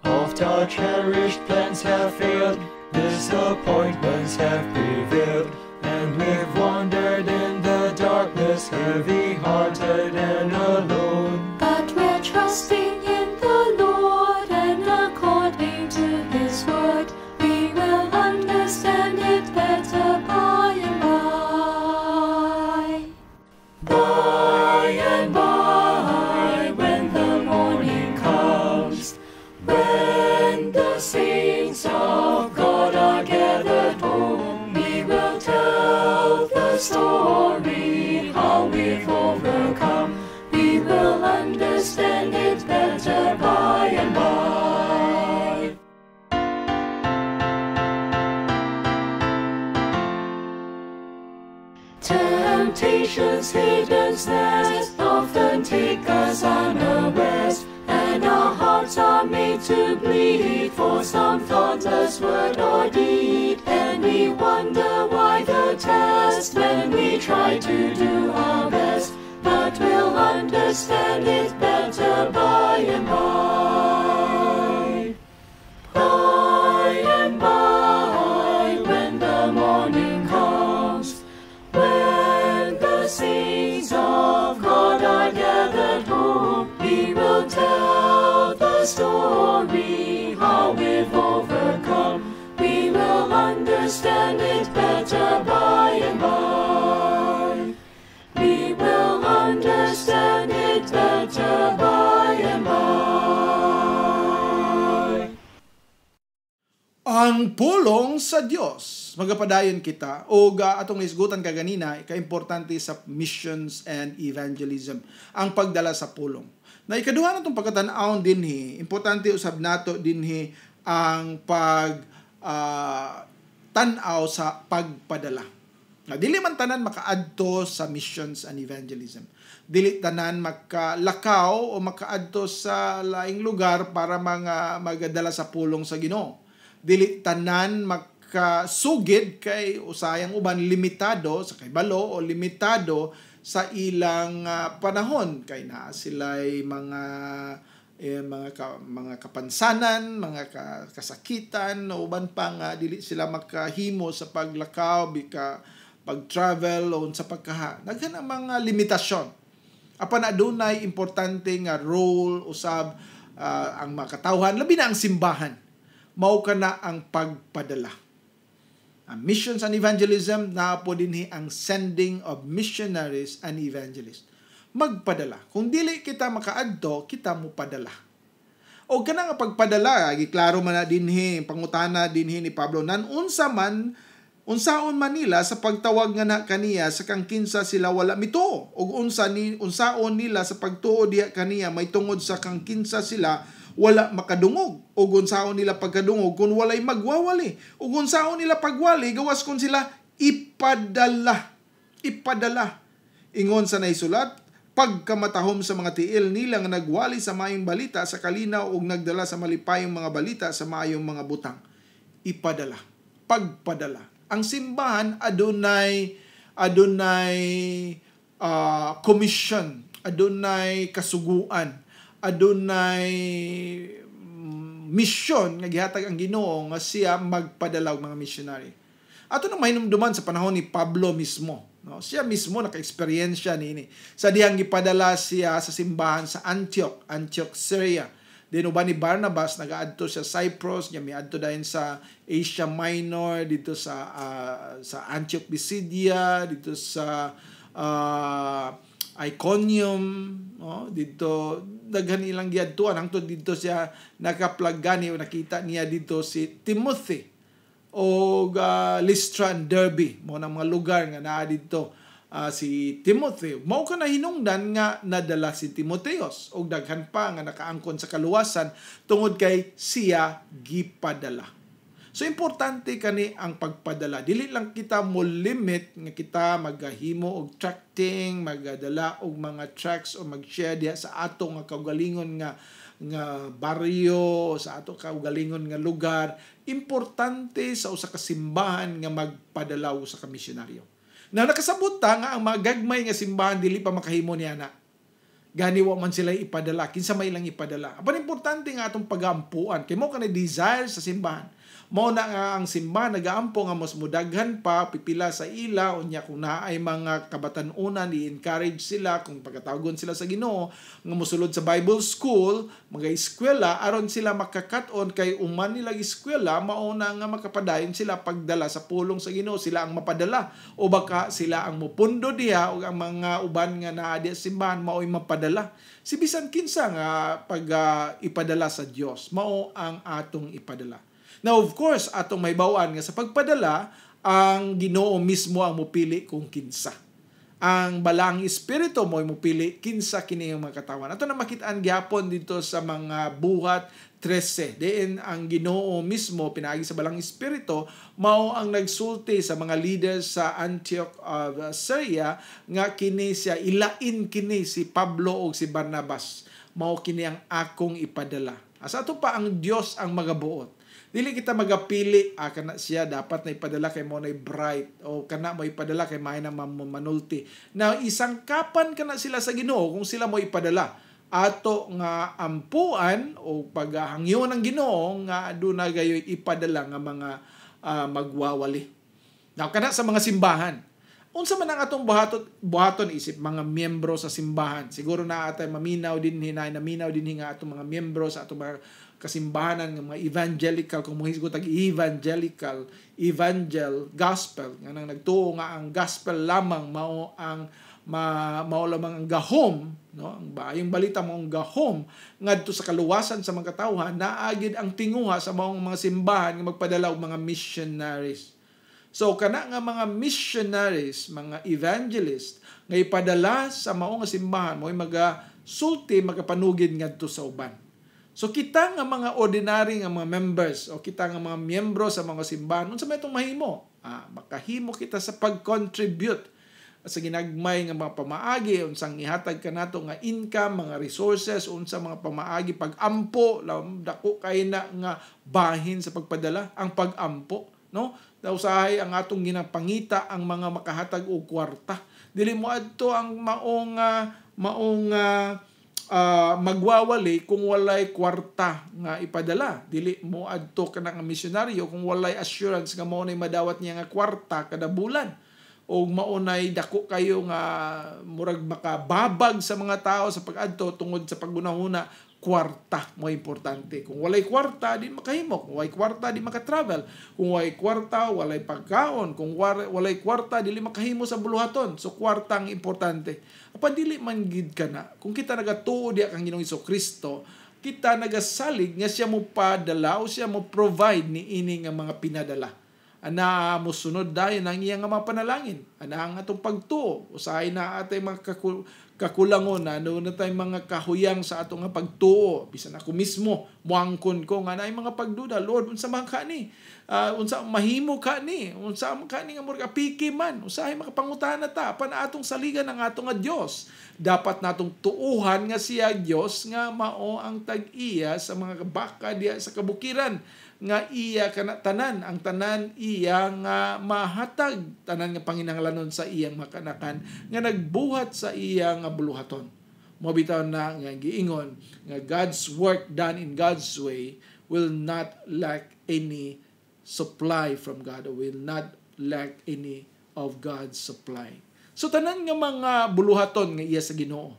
Oft our cherished plans have failed, disappointments have prevailed, and we've wandered in the darkness, heavy-hearted and alone. But we're trusting in the Lord, and according to His word, we will understand it better by and by. By and by, when the morning comes, when the saints of God are gathered home, we will tell the story, how we've overcome. We will understand it better by and by. Temptation's hidden snares often take us unawares, and our hearts are made to bleed for some thoughtless word or deed. And we wonder why the test, when we try to do our best. But we'll understand it better by and by. By and by, when the morning comes, when the saints of God are gathered home, we will tell the story, how we've overcome. We will understand it better by and by. We will understand it better by and by. Ang pulong sa Dios magapadayon kita o atong isgutan kaganina ka-importante sa missions and evangelism ang pagdala sa pulong. Na ikaduha natong pagkatan-aon dinhi, importante usab nato dinhi ang tan-aw sa pagpadala. Dili man tanan makaadto sa missions and evangelism. Dili tanan makalakaw o makaadto sa laing lugar para magadala sa pulong sa Ginoo. Dili tanan makasugid kay usayang uban limitado sa kaybalo o limitado sa ilang panahon kay naa sila'y mga kapansanan, mga kasakitan, o uban pa nga dili sila makahimo sa paglakaw, pag-travel o sa pagkaha. Daghan ang mga limitasyon. Apan adunay importante nga role usab ang makatawhan, labi na ang simbahan. Mao kana ang pagpadala. Ang missions and evangelism, naa po dinhi ang sending of missionaries and evangelists. Magpadala. Kung dili kita makaadto, kita mo padala. O kana nga pagpadala, giklaro man na dinhi, pangutana dinhi ni Pablo, unsaon man nila sa pagtawag nga na kaniya sa kang kinsa sila wala mituo, ug unsaon nila sa pagtuo diha kaniya may tungod sa kang kinsa sila wala makadungog, ug unsaon nila pagkadungog kun walay magwawali, ug unsaon nila pagwali gawas kun sila ipadala. Ingon sa naisulat, pagkamatahom sa mga tiil nila nga nagwali sa maayong balita sa kalinaw ug nagdala sa malipayong mga balita sa maayong mga butang. Ipadala, pagpadala. Ang simbahan adunay commission, adunay kasuguan, adunay mission nga gihatag ang Ginoo nga siya magpadala og mga missionary. Ato nang mahinumduman sa panahon ni Pablo mismo, no? Siya mismo naka-eksperyensya niini. Sa dihang gipadala siya sa simbahan sa Antioch, Syria. Then uban ni Barnabas nagaadto siya Cyprus, niya miadto dayon sa Asia Minor, dito sa Antioch Pisidia, dito sa Iconium, no? Dito daghan ilang giadtuan hangtod dito siya nakaplagani o nakita niya dito si Timothy o Lystra and Derbe, mo ng mga lugar nga naa dito si Timothy. Mao ka na hinungdan nga nadala si Timoteos o daghan pa nga nakaangkon sa kaluwasan tungod kay siya gipadala. So importante kani ang pagpadala. Dili lang kita mo limit nga kita maghimo og tracting, magadala og mga tracts o mag-share diha sa ato nga kaugalingon nga baryo, sa ato kaugalingon nga lugar. Importante sa usa ka simbahan nga magpadala sa kamisyonaryo. Na nakasabot ta nga ang mga gagmay nga simbahan dili pa makahimo niya na. Gani wa man sila ipadala, kinsa may lang ipadala. Apan importante nga atong pagampuan kay mo kanay desire sa simbahan. Mao na nga ang simbahan nagaampo nga mas mudaghan pa pipila sa ila unya kung naay mga kabatan-unan i-encourage sila kung pagkatawgon sila sa Ginoo nga mosulod sa Bible school, mga eskwela aron sila makakat-on kay uman nila eskwela mao na nga makapadayon sila pagdala sa pulong sa Ginoo, sila ang mapadala o baka sila ang mopundo diha o ang mga uban nga naa diha sa simbahan mao'y mapadala. Si bisan kinsa nga pag ipadala sa Dios mao ang atong ipadala. Now, of course, atong may bawaan nga sa pagpadala, ang Ginoo mismo ang mupili kung kinsa. Ang balang espiritu mo ay mupili kinsa kini ang mga katawan. Ato na makitaan gyapon dito sa mga buhat 13. Diin ang Ginoo mismo pinaagi sa balang espiritu mao ang nagsulti sa mga leaders sa Antioch of Syria nga kini siya ilain kini si Pablo o si Barnabas. Mao kini ang akong ipadala. Asa ato pa ang Dios ang magabuot. Dili kita magapili, kana siya dapat na ipadala kay mo na bright o kana mo ipadala kay may na manulti. Now, isang kapan kana sila sa Ginoo kung sila mo ipadala. Ato nga ampuan o paghangyo ng Ginoo nga aduna gayoy ipadala nga mga magwawali. Now, kana sa mga simbahan. Unsa man ang atong buhaton isip mga miyembro sa simbahan. Siguro na atay maminaw din naminaw din nga atong mga miyembro sa atong mga kasimbahanan ng mga evangelical, kung mga hisgot evangelical, gospel, nga nang nagtuo nga ang gospel lamang mao lamang ang gahom, no? Ang baayong balita mo ang gahom ngadto sa kaluwasan sa mga katawhan, naagid ang tinguha sa maong mga simbahan nga magpadala og mga missionaries. So kana nga mga missionaries, mga evangelist nga ipadala sa maong simbahan mo'y magasulti magapanugid ngadto sa uban. So kita nga mga ordinary nga mga members o kita nga mga miyembro sa mga simbahan, unsa may itong mahimo? Makahimo kita sa pag-contribute sa ginagmay nga mga pamaagi, unsang ihatag kanato nga income, mga resources, unsa mga pamaagi, pag-ampo, dako kay na nga bahin sa pagpadala, ang pag-ampo, no? Usahay ang atong ginapangita ang mga makahatag og kwarta. Dili mo adto ang maong magwawali kung walay kwarta nga ipadala. Dili mo adto ka nga misyonaryo kung walay assurance nga mao nay madawat niya nga kwarta kada bulan. O maunay dako kayo nga murag makababag sa mga tao sa pag-adto tungod sa paggunahuna, kwarta mo importante. Kung walay kwarta, di makahimo. Kung walay kwarta, di makatravel. Kung walay kwarta, walay pagkaon. Kung walay kwarta, dili makahimo sa buluhaton. So kwarta ang importante. Apan dili man gid ka na. Kung kita nagatuo diha kang Ginoong Hesukristo, kita nagasalig nga siya mo padala o siya mo provide ni ini nga mga pinadala. Ana mo sunod dayon ang iyang mga panalangin. Ana ang atong pagtuo. Usahay na atay mga kakulangon na tayong mga kahuyang sa ato nga pagtuo. Bisan ako mismo muangkon ko nga naay mga pagduda, Lord, unsa man ka ni? Unsa mahimo ka ni? Unsa man ka ni nga murag apiki man? Usahay makapangutana ta apan atong saligan ang ato nga Dios. Dapat natong tuuhan nga siya Dios nga mao ang tag-iya sa mga baka diya sa kabukiran, nga iya kana tanan, ang tanan iya nga mahatag, tanan nga panginahanglanon sa iyang makanakan, nga nagbuhat sa iya nga buluhaton. Mo bitaw na nga giingon nga God's work done in God's way will not lack any supply from God, or will not lack any of God's supply. So tanan nga mga buluhaton nga iya sa Ginoo,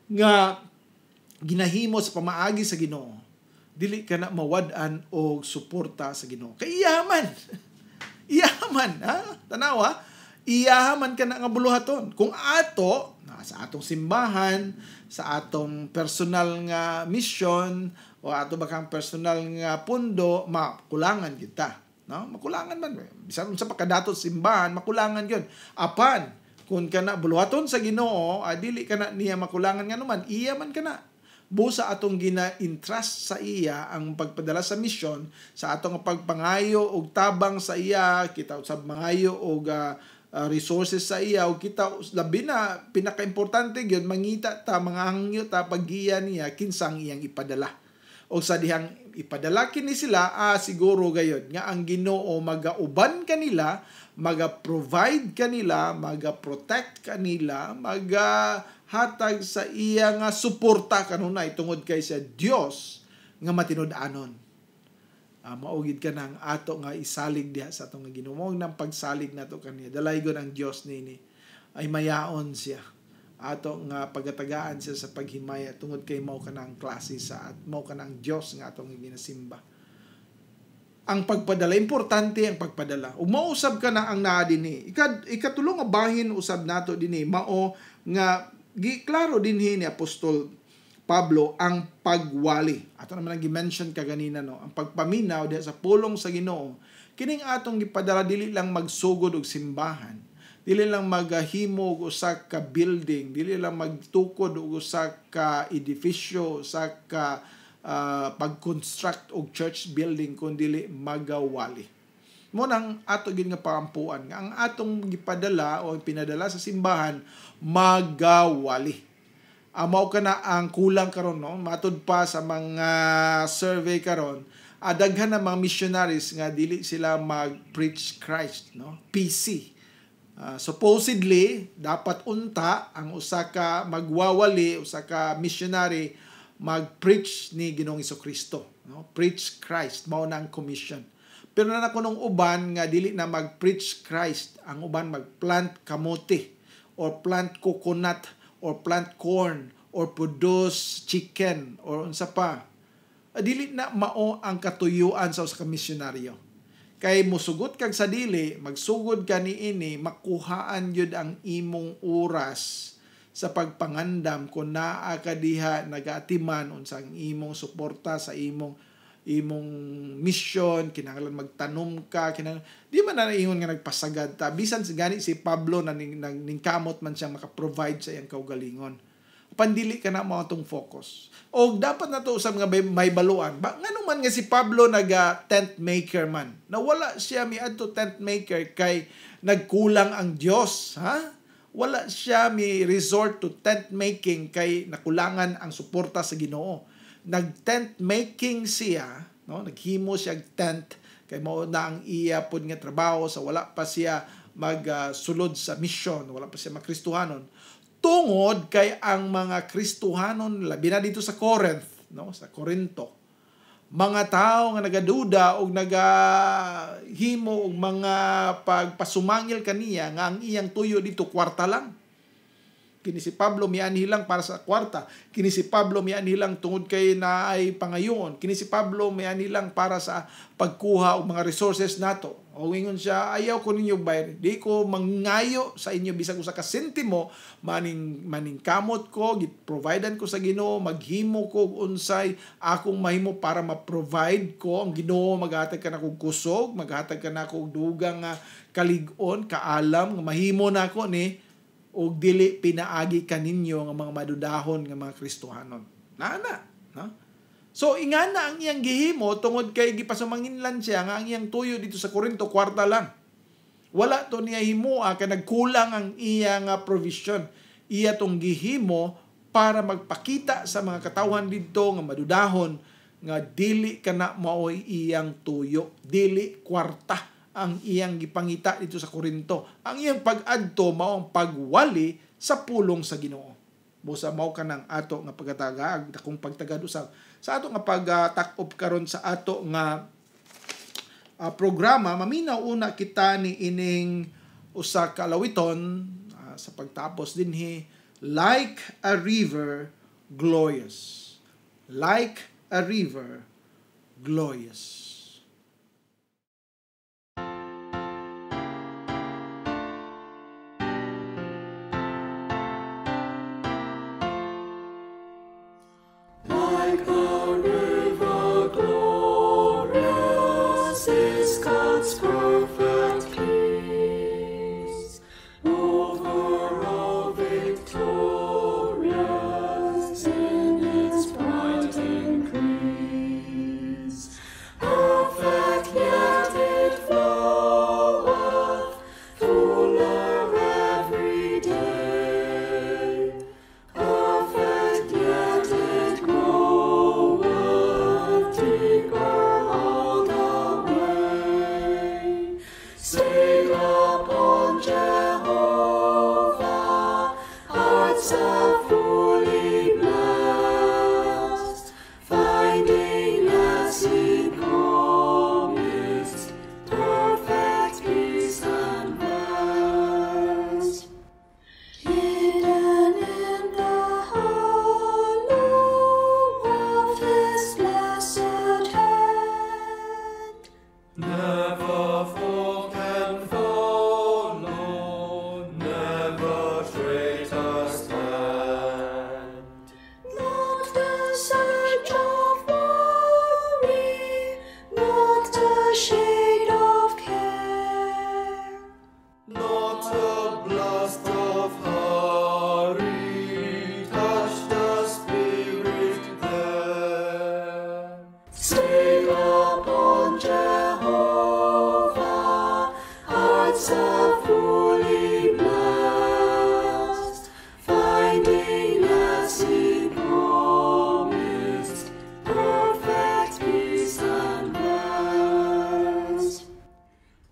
nga ginahimo sa pamaagi sa Ginoo, dili ka na mawad-an o suporta sa Ginoo. Kay iyaman. Iyaman, ha? Tanawa, iyaman ka na nga buluhaton. Kung ato, sa atong simbahan, sa atong personal nga mission, o ato bakang personal nga pundo, makulangan kita. No? Makulangan man. Bisan sa pagkadato simbahan, makulangan yun. Apan, kung ka na buluhaton sa Ginoo, dili ka na niya makulangan nga naman, iyaman ka na. Busa atong gina-entrust sa iya ang pagpadala sa mission, sa atong pagpangayo og tabang sa iya, kita usab mangayo og resources sa iya, og kita labi na pinaka-importante gyud mangita ta, mga hangyo ta paggiya niya kinsang iyang ipadala. O sa dihang ipadala kini sila, siguro gayud nga ang Ginoo magauban kanila, maga-provide kanila, maga-protect kanila, hatag sa iya nga suporta kanunay tungod kay sa Dios nga matinud-anon. Maugid ka nang ato nga isalig diha sa atong Ginoo, nang pagsalig nato kaniya. Dalaygon ang Dios nini ay mayaon siya. Ato nga pagatagaan siya sa paghimaya tungod kay mao kanang klase sa at mao kanang Dios nga atong ginasimba. Ang pagpadala, importante ang pagpadala. Ug mausab ka na ang naa dinhi. Ikatulong nga bahin usab nato dinhi mao nga giklaro dinhi ni Apostol Pablo ang pagwali. Ato naman ang gi-mention kaganina, no, ang pagpaminaw diha sa pulong sa Ginoo. Kining atong gipadala dili lang magsugod og simbahan, dili lang maghimo og usa ka building, dili lang magtukod og usa ka edifisyo, usa ka pag-construct og church building, kundi magawali. Mo nang ato gid nga paampuan nga ang atong gipadala o pinadala sa simbahan magawali. Mao kana ang kulang karon, no, matud pa sa mga survey karon, daghan na mga missionaries nga dili sila mag-preach Christ, no, PC. Supposedly dapat unta ang usa ka magwawali, usa ka missionary mag-preach ni Ginoong Hesukristo, no, preach Christ, mao na ang commission. Pero na kunong uban nga dili na mag-preach Christ, ang uban mag-plant kamote or plant coconut or plant corn or produce chicken or unsa pa. Dili na mao ang katuyuan sa usa ka misyonaryo. Kay musugot kag sa dili, magsugod ka niini, makuhaan yun ang imong oras sa pagpangandam kung naa ka diha nagaatiman unsang imong suporta sa imong mission, kinahanglan magtanom ka, di man na ingon nga nagpasagad ta. Bisan gani si Pablo na ningkamot man siya maka-provide sa iyang kaugalingon. Pandili ka na mo atong focus. O dapat na to usab nga may baluan. Ngano man nga si Pablo tent maker man. Nawala siya miadto tent maker kay nagkulang ang Dios, ha? Wala siya mi resort to tent making kay nakulangan ang suporta sa Ginoo. Nag-tent making siya, no? Naghimo siya tent kay mao na ang iya pod nga trabaho sa wala pa siya magsulod sa mission, wala pa siya makristohanon. Tungod kay ang mga Kristohanon labi na dito sa Corinth, no, sa Corinto, mga tao nga nagaduda og nagahimo og mga pagpasumangil kaniya nga ang iyang tuyo dito kwarta lang. Kini si Pablo mianhilang para sa kwarta. Kini si Pablo mianhilang tungod kay naay pangayoon. Kini si Pablo mianhilang para sa pagkuha og mga resources nato. O ingon siya, ayaw ko ninyo bayar. Di ko mangayo sa inyo bisag usa ka sentimo, maning kamot ko, giprovidean ko sa Ginoo, maghimo ko og unsay akong mahimo para ma-provide ko ang Ginoo, maghatag ka nako kusog, maghatag ka nako dugang kalig-on, kaalam nga mahimo nako ni. o dili pinaagi kaninyo nga mga madudahon nga mga Kristohanon. Naana, no? So ingana ang iyang gihimo tungod kay gipasumanginlan siya nga ang iyang tuyo dito sa Corinto kwarta lang. Wala to niya himoa kay nagkulang ang iyang provision. Iya tong gihimo para magpakita sa mga katawhan didto nga madudahon nga dili kana maoy iyang tuyo, dili kwarta ang iyang gipangita dito sa Corinto. Ang iyang pag-adto mao ang pagwali sa pulong sa Ginoo. Busa mao kanang ato nga pagtagad akong pagtagad usab sa ato nga pag-tak-up karon sa ato nga programa. Maminaw una kita ni ining usa ka lawiton sa pagtapos dinhi, like a river glorious, like a river glorious. Like a river glorious is God's perfect peace, over all victorious in its bright increase. Perfect yet it floweth, fuller every day. Perfect yet it groweth, deeper all the way. Stay upon Jehovah, hearts are fully blessed, finding as he promised, perfect peace and rest. Hidden in the hollow of his blessed hand, Never fall can follow, never traitor stand. not the surge of worry, not the shade of care. Not a blast of hurry, touch the Spirit there. Stay upon Jehovah, hearts are fully blessed, finding as he promised, perfect peace and rest.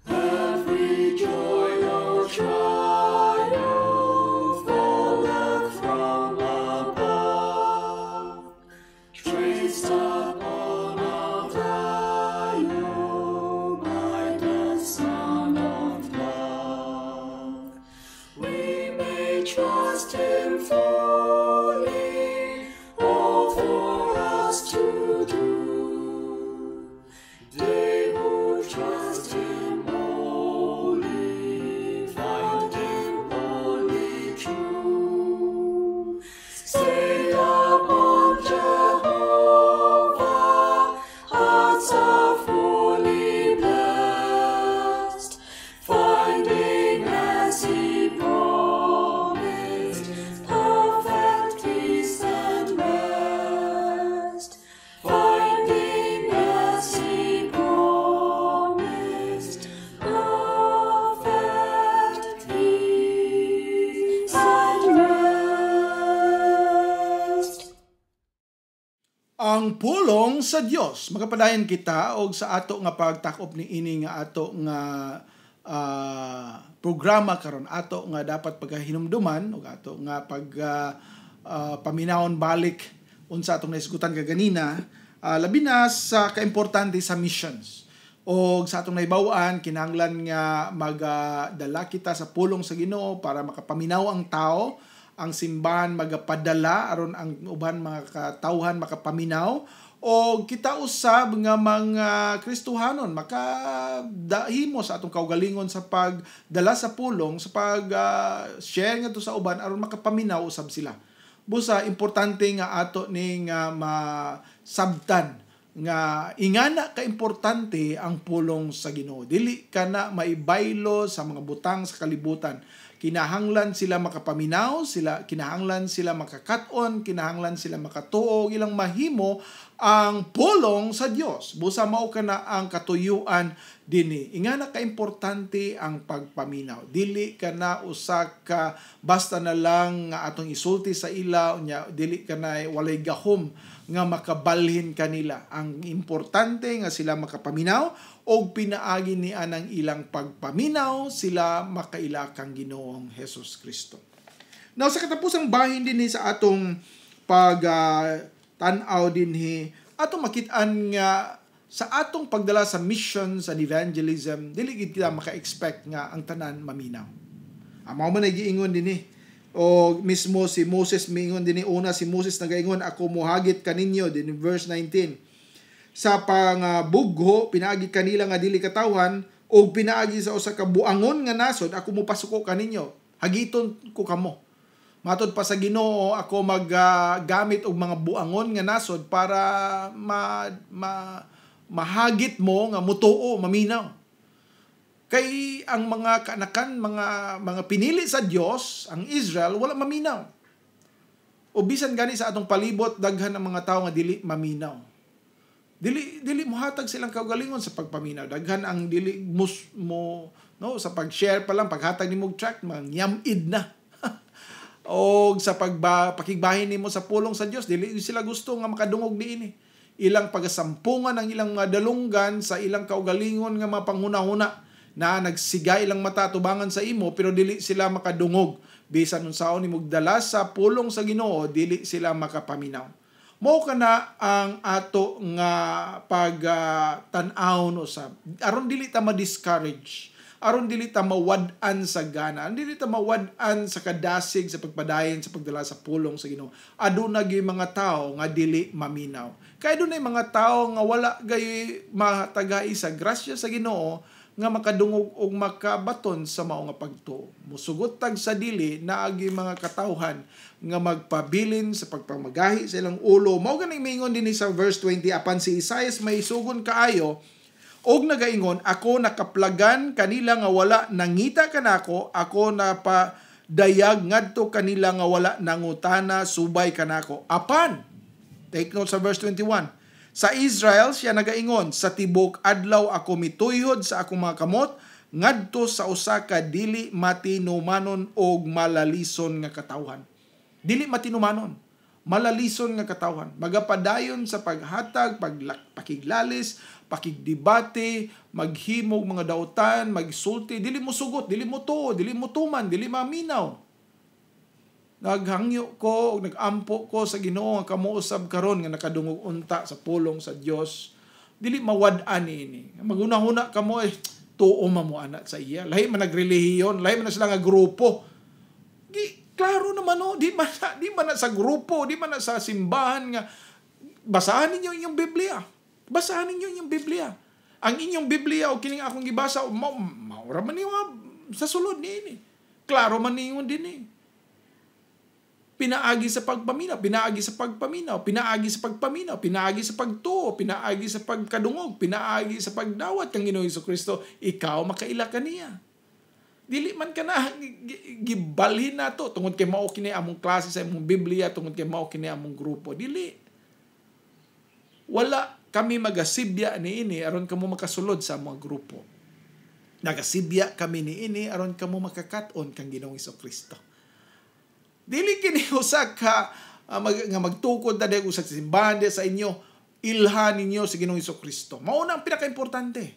Every joy or triumph falleth from above, traced upon Mount Zion by the Son of Love. We may trust him fully, all for us to do. They who trust him wholly, find him wholly true. Stay upon Jehovah, hearts are fully blessed, finding as he promised, perfect peace and rest. Finding as he promised, perfect peace and rest. Ang pulong sa Dios makapadayon kita og sa ato nga pagtakop ni ini nga ato nga programa karon, ato nga dapat pagkahinumduman og ato nga paminawon balik unsa atong naisgutan kaganina, labi na sa kaimportante sa missions. O sa atong naibawan, kinahanglan nga magdala kita sa pulong sa Ginoo para makapaminaw ang tao, ang simbahan magapadala aron ang uban mga katawhan makapaminaw, o kita usab nga mga Kristohanon makadahimo sa atong kaugalingon sa pagdala sa pulong, sa pag-share nga to sa uban aron makapaminaw usab sila. Busa importante nga ato ning masabtan nga ingana ka importante ang pulong sa Ginoo. Dili kana maibaylo sa mga butang sa kalibutan. kinahanglan sila makapaminaw, kinahanglan sila makakaton, kinahanglan sila makatuo, ilang mahimo ang pulong sa Dios. Busa mao kana ang katuyuan dinhi. Ingana ka importante ang pagpaminaw. Dili kana usa ka basta na lang nga atong isulti sa ila unya, dili kana walay gahom nga makabalhin kanila. Ang importante nga sila makapaminaw o pinaagi ni anang ilang pagpaminaw sila makaila kang Ginoong Hesus Kristo. Now sa katapusang bahin din sa atong tanaw dinhi atong makitaan nga sa atong pagdala sa missions and evangelism dili gid kita maka-expect nga ang tanan maminaw. Mao man giingon dinhi o mismo si Moses miingon dinhi una si Moses nagaingon ako mohagit kaninyo din verse 19 sa pangbugho pinaagi kanila nga dili katawhan o pinaagi sa usa ka buangon nga nasod ako mopasuko kaninyo hagiton ko kamo. Matod pa sa Ginoo ako maggamit og mga buangon nga nasod para mahagit mo nga mutuo maminaw. Kay ang mga kanakan mga pinili sa Dios ang Israel wala maminaw. O bisan gani sa atong palibot daghan ng mga tawo nga dili maminaw. Dili mohatag silang kaugalingon sa pagpaminaw. Daghan ang dili mo no sa pag-share pa lang paghatag nimo og tract mangyamid na. O sa pakigbahin nimo sa pulong sa Dios dili sila gusto nga makadungog niini. Ilang pagasampungan ang ilang mga dalunggan sa ilang kaugalingon nga mga panghuna-huna na nagsiga ilang mata tubangan sa imo pero dili sila makadungog bisan unsaon nimo dala sa pulong sa Ginoo dili sila makapaminaw. Mao kana ang ato nga pag-tan-aw no sa aron dili ta ma-discourage, aron dili ta mawad-an sa gana, dili ta mawad-an sa kadasig sa pagpadayon sa pagdala sa pulong sa Ginoo. Aduna gyud mga tawo nga dili maminaw. Kay dunay mga tawo nga wala gay matagay sa grasya sa Ginoo nga makadungog og makabaton sa mao nga pagtuo. Musugot tag sa dili naagi mga katawhan nga magpabilin sa pagpamagahi sa ilang ulo. Mao ganing mingon dinhi sa verse 20 apan si Isaias may sugon kaayo og nagaingon ako nakaplagan kanila nga wala nangita kanako, ako napadayag ngadto kanila nga wala nangutana subay kanako. Apan take note sa verse 21. Sa Israel siya nagaingon, sa tibok adlaw ako mituyod sa akong mga kamot, ngadto sa usa ka dili matinumanon og malalison nga katawhan. Dili matinumanon, malalison nga katawhan. Magapadayon sa paghatag, pakiglalis, pakigdebate, maghimog mga dautan, magsulti, dili mo sugot, dili mo tuo, dili mo tuman, dili maminaw. Naghangyo ko, nagampo ko sa Ginoo nga kamuusab karon nga nakadungog unta sa pulong sa Dios. Dili mawad-an ini. Magunahuna kamo tuo mo anak sa iya. Lahi man nagrelihiyon, lahi man na sila nga grupo. Klaro naman di man na sa grupo, di man na sa simbahan nga basahan ninyo inyong Biblia. Basahan ninyo inyong Biblia. Ang inyong Biblia o kining akong gibasa maura man niyo sa sulod niini. Klaro man niyo din Pinaagi sa pagpaminaw, pinaagi sa pagpaminaw, pinaagi sa pagpaminaw, pinaagi sa pagtuo, pinaagi sa pagkadungog, pinaagi sa pagdawat kang Ginoong Jesucristo, ikaw makaila kaniya. Dili man ka na gibalhin na to tungod kay mao kini among klase sa among Biblia, tungod kay mao kini among grupo. Dili. Wala kami magasibya niini aron kamo makasulod sa among grupo. Nagasibya kami niini aron kamo makakaton kang Ginoong Jesucristo. Dili kini usa ka nga magtukod na dahil usa sa simbahan sa inyo, ilhan ninyo sa Ginoong Jesucristo. Mao na ang pinaka-importante.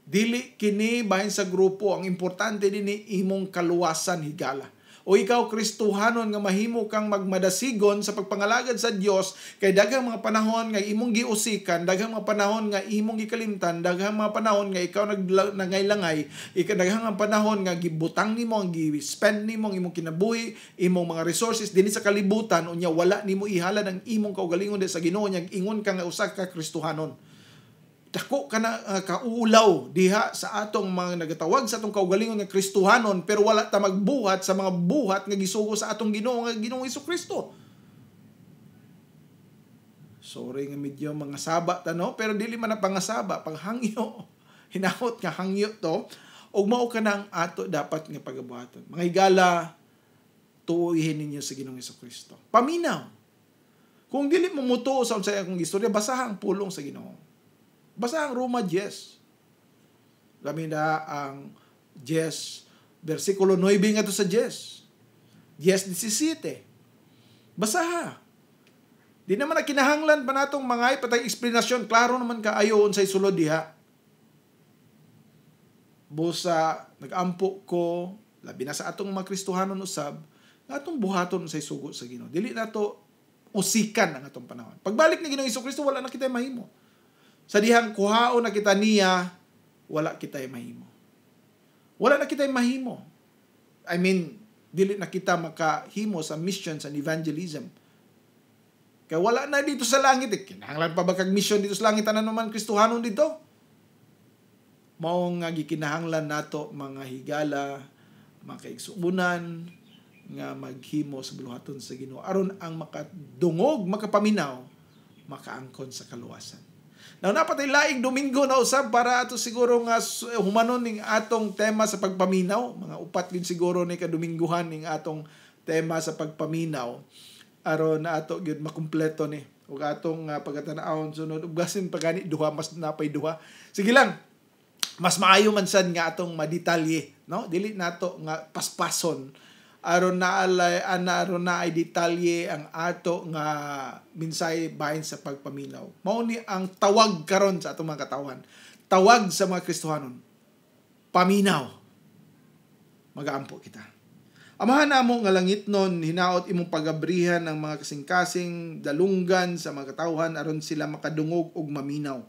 Dili kini bahin sa grupo, ang importante dinhi imong kaluwasan higala. O ikaw Kristohanon nga mahimo kang magmadasigon sa pagpangalagad sa Dios kay daghang mga panahon nga imong giusikan, daghang mga panahon nga imong gikalimtan, daghang mga panahon nga ikaw nangay-langay, daghang mga panahon nga gibutang nimo ang gi-spend nimo ang imong kinabuhi, imong mga resources dinhi sa kalibutan unya wala nimo ihalad ang imong kaugalingon sa Ginoo nya ingon ka nga usa ka Kristohanon. Dako ka na kaulaw diha sa atong mga nagatawag sa atong kaugalingon nga Kristohanon pero wala ta magbuhat sa mga buhat nga gisugo sa atong Ginoo nga Ginoong Jesucristo. Sorry nga medyo mga saba ta no pero dili man na pangasaba, panghangyo. Hinahot nga hangyo to. ug mao kana ang ato dapat nga pagabuhaton. Mga higala, tuuhin ninyo sa Ginoong Hesukristo. Paminaw. Kung dili mo mutuo sa unsay akong istorya, basaha ang pulong sa Ginoo. Basaha ang Roma 10. Lami na ang 10 versikulo 9 nga to sa 10. 10:17. Basaha. Di naman na kinahanglan pa natong mga patay explanation. Klaro naman kaayo unsay sulod diha. Busa, nag-ampo ko, labi na sa atong mga Kristohanon usab, nga atong buhaton unsay sugo sa Ginoo. Dili nato usikan ang atong panahon. Pagbalik ni Ginoong Hesukristo, wala na kita mahimo. Sa dihang kuhaon na kita niya, wala kita mahimo. Wala na kita mahimo. I mean, dili na kita makahimo sa missions and evangelism. Kaya wala na dito sa langit. Kinahanglan pa ba kag mission dito sa langit? Ano naman Kristohanon dito? Mao nga gikinahanglan nato mga higala, mga kaigsuunan, nga maghimo sa buluhaton sa Ginoo aron ang makadungog, makapaminaw, makaangkon sa kaluwasan. Now, napatay laing Domingo na usab para ato siguro nga humanon ning atong tema sa pagpaminaw. Mga upat din siguro ni kadomingguhan ning atong tema sa pagpaminaw. Aron na ato gyud makumpleto ni. Ug atong pagkatanaon sunod ug basin pagani duha mas napay duha. Sige lang. Mas maayo man sad nga atong madetalye, no? Dili nato nga paspason aron na ay detalye ang ato nga minsay bahin sa pagpaminaw. Mao ni ang tawag karon sa atong mga katawan. Tawag sa mga Kristohanon. Paminaw. Magaampo kita. Amahan namo nga langitnon, hinaot imong pagabrihan ng mga kasing-kasing dalunggan sa mga katawhan aron sila makadungog og maminaw.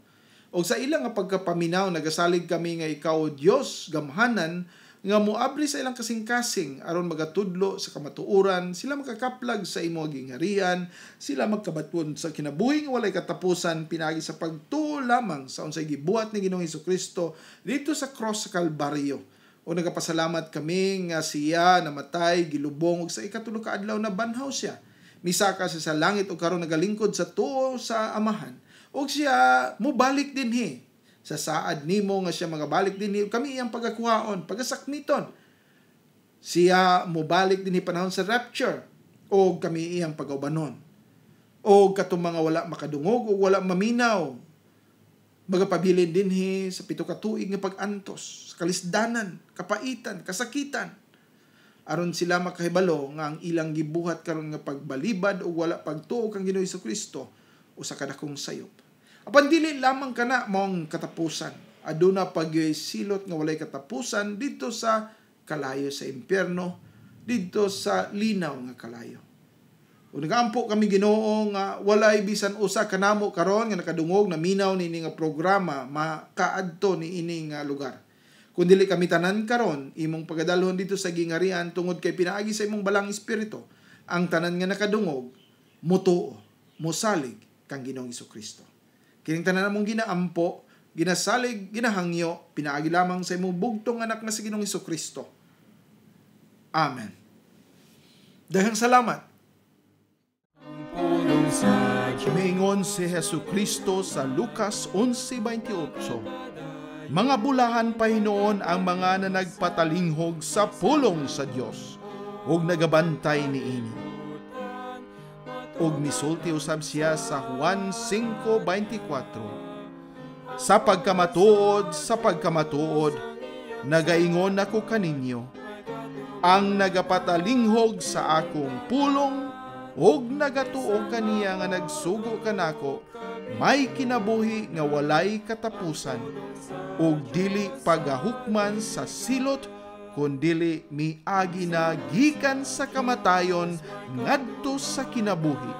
Og sa ilang nga pagkapaminaw, nagasalig kami nga ikaw, Dios, gamhanan, nga moabri sa ilang kasing-kasing aron magatudlo sa kamatuoran, sila makakaplag sa imo gingharian, sila magkabatwon sa kinabuhi nga walay katapusan pinagi sa pagtuo lamang sa unsay gibuhat ni Ginoong Hesukristo dito sa cross sa Kalbaryo. O nagapasalamat kami nga siya namatay, gilubong ug sa ikatulo ka adlaw na banhaw siya. Misaka siya sa langit ug karon nagalingkod sa tuo sa Amahan. Ug siya mobalik dinhi sa saad nimo nga siya magabalik dinhi kami iyang pagakuhaon, pagasakmiton. Siya mobalik dinhi panahon sa rapture o kami iyang pagaubanon. O katong mga wala makadungog o wala maminaw, magapabilin dinhi sa 7 ka tuig nga pag-antos, sa kalisdanan, kapaitan, kasakitan. Aron sila makahibalo nga ang ilang gibuhat karon nga pagbalibad o wala pagtuo kang Ginoong Hesukristo o sa kadakong sayop. Apan dili lamang kana maong katapusan. Aduna pagyoy silot nga walay katapusan dito sa kalayo sa impyerno, dito sa linaw nga kalayo. Ug nagaampo kami Ginoo nga walay bisan usa kanamo karon nga nakadungog na minaw niini nga programa makaadto ni ini nga lugar. Kun dili kami tanan karon imong pagadalhon dito sa gingharian tungod kay pinaagi sa imong balang espiritu, ang tanan nga nakadungog mutuo, mosalig kang Ginoong Hesukristo. Kining tanan namong ginaampo, ginasalig, ginahangyo, pinaagi lamang sa imong bugtong anak na si Ginoong Hesukristo. Amen. Daghang salamat. Mingon si Hesukristo sa Lucas 11:28. Mga bulahan pa hinoon ang mga na nagpatalinghog sa pulong sa Dios ug nagabantay niini. Ug misulti usab siya sa Juan 5:24. Sa pagkamatuod, nagaingon ako kaninyo, ang nagapatalinghog sa akong pulong ug nagatuo kaniya nga nagsugo kanako, may kinabuhi nga walay katapusan, ug dili pagahukman sa silot, kundili miagi na gikan sa kamatayon ngadto sa kinabuhi.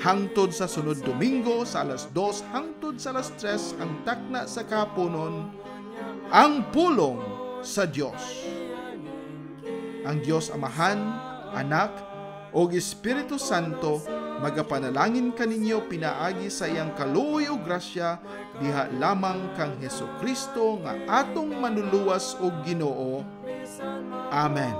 Hangtod sa sunod Domingo sa alas 2 hangtod sa alas 3 ang takna sa kapunon, ang pulong sa Dios. Ang Dios Amahan, Anak, o Espiritu Santo magapanalangin kaninyo pinaagi sa iyang kaluoy ug grasya diha lamang kang Hesukristo nga atong manuluwas og Ginoo. Amen.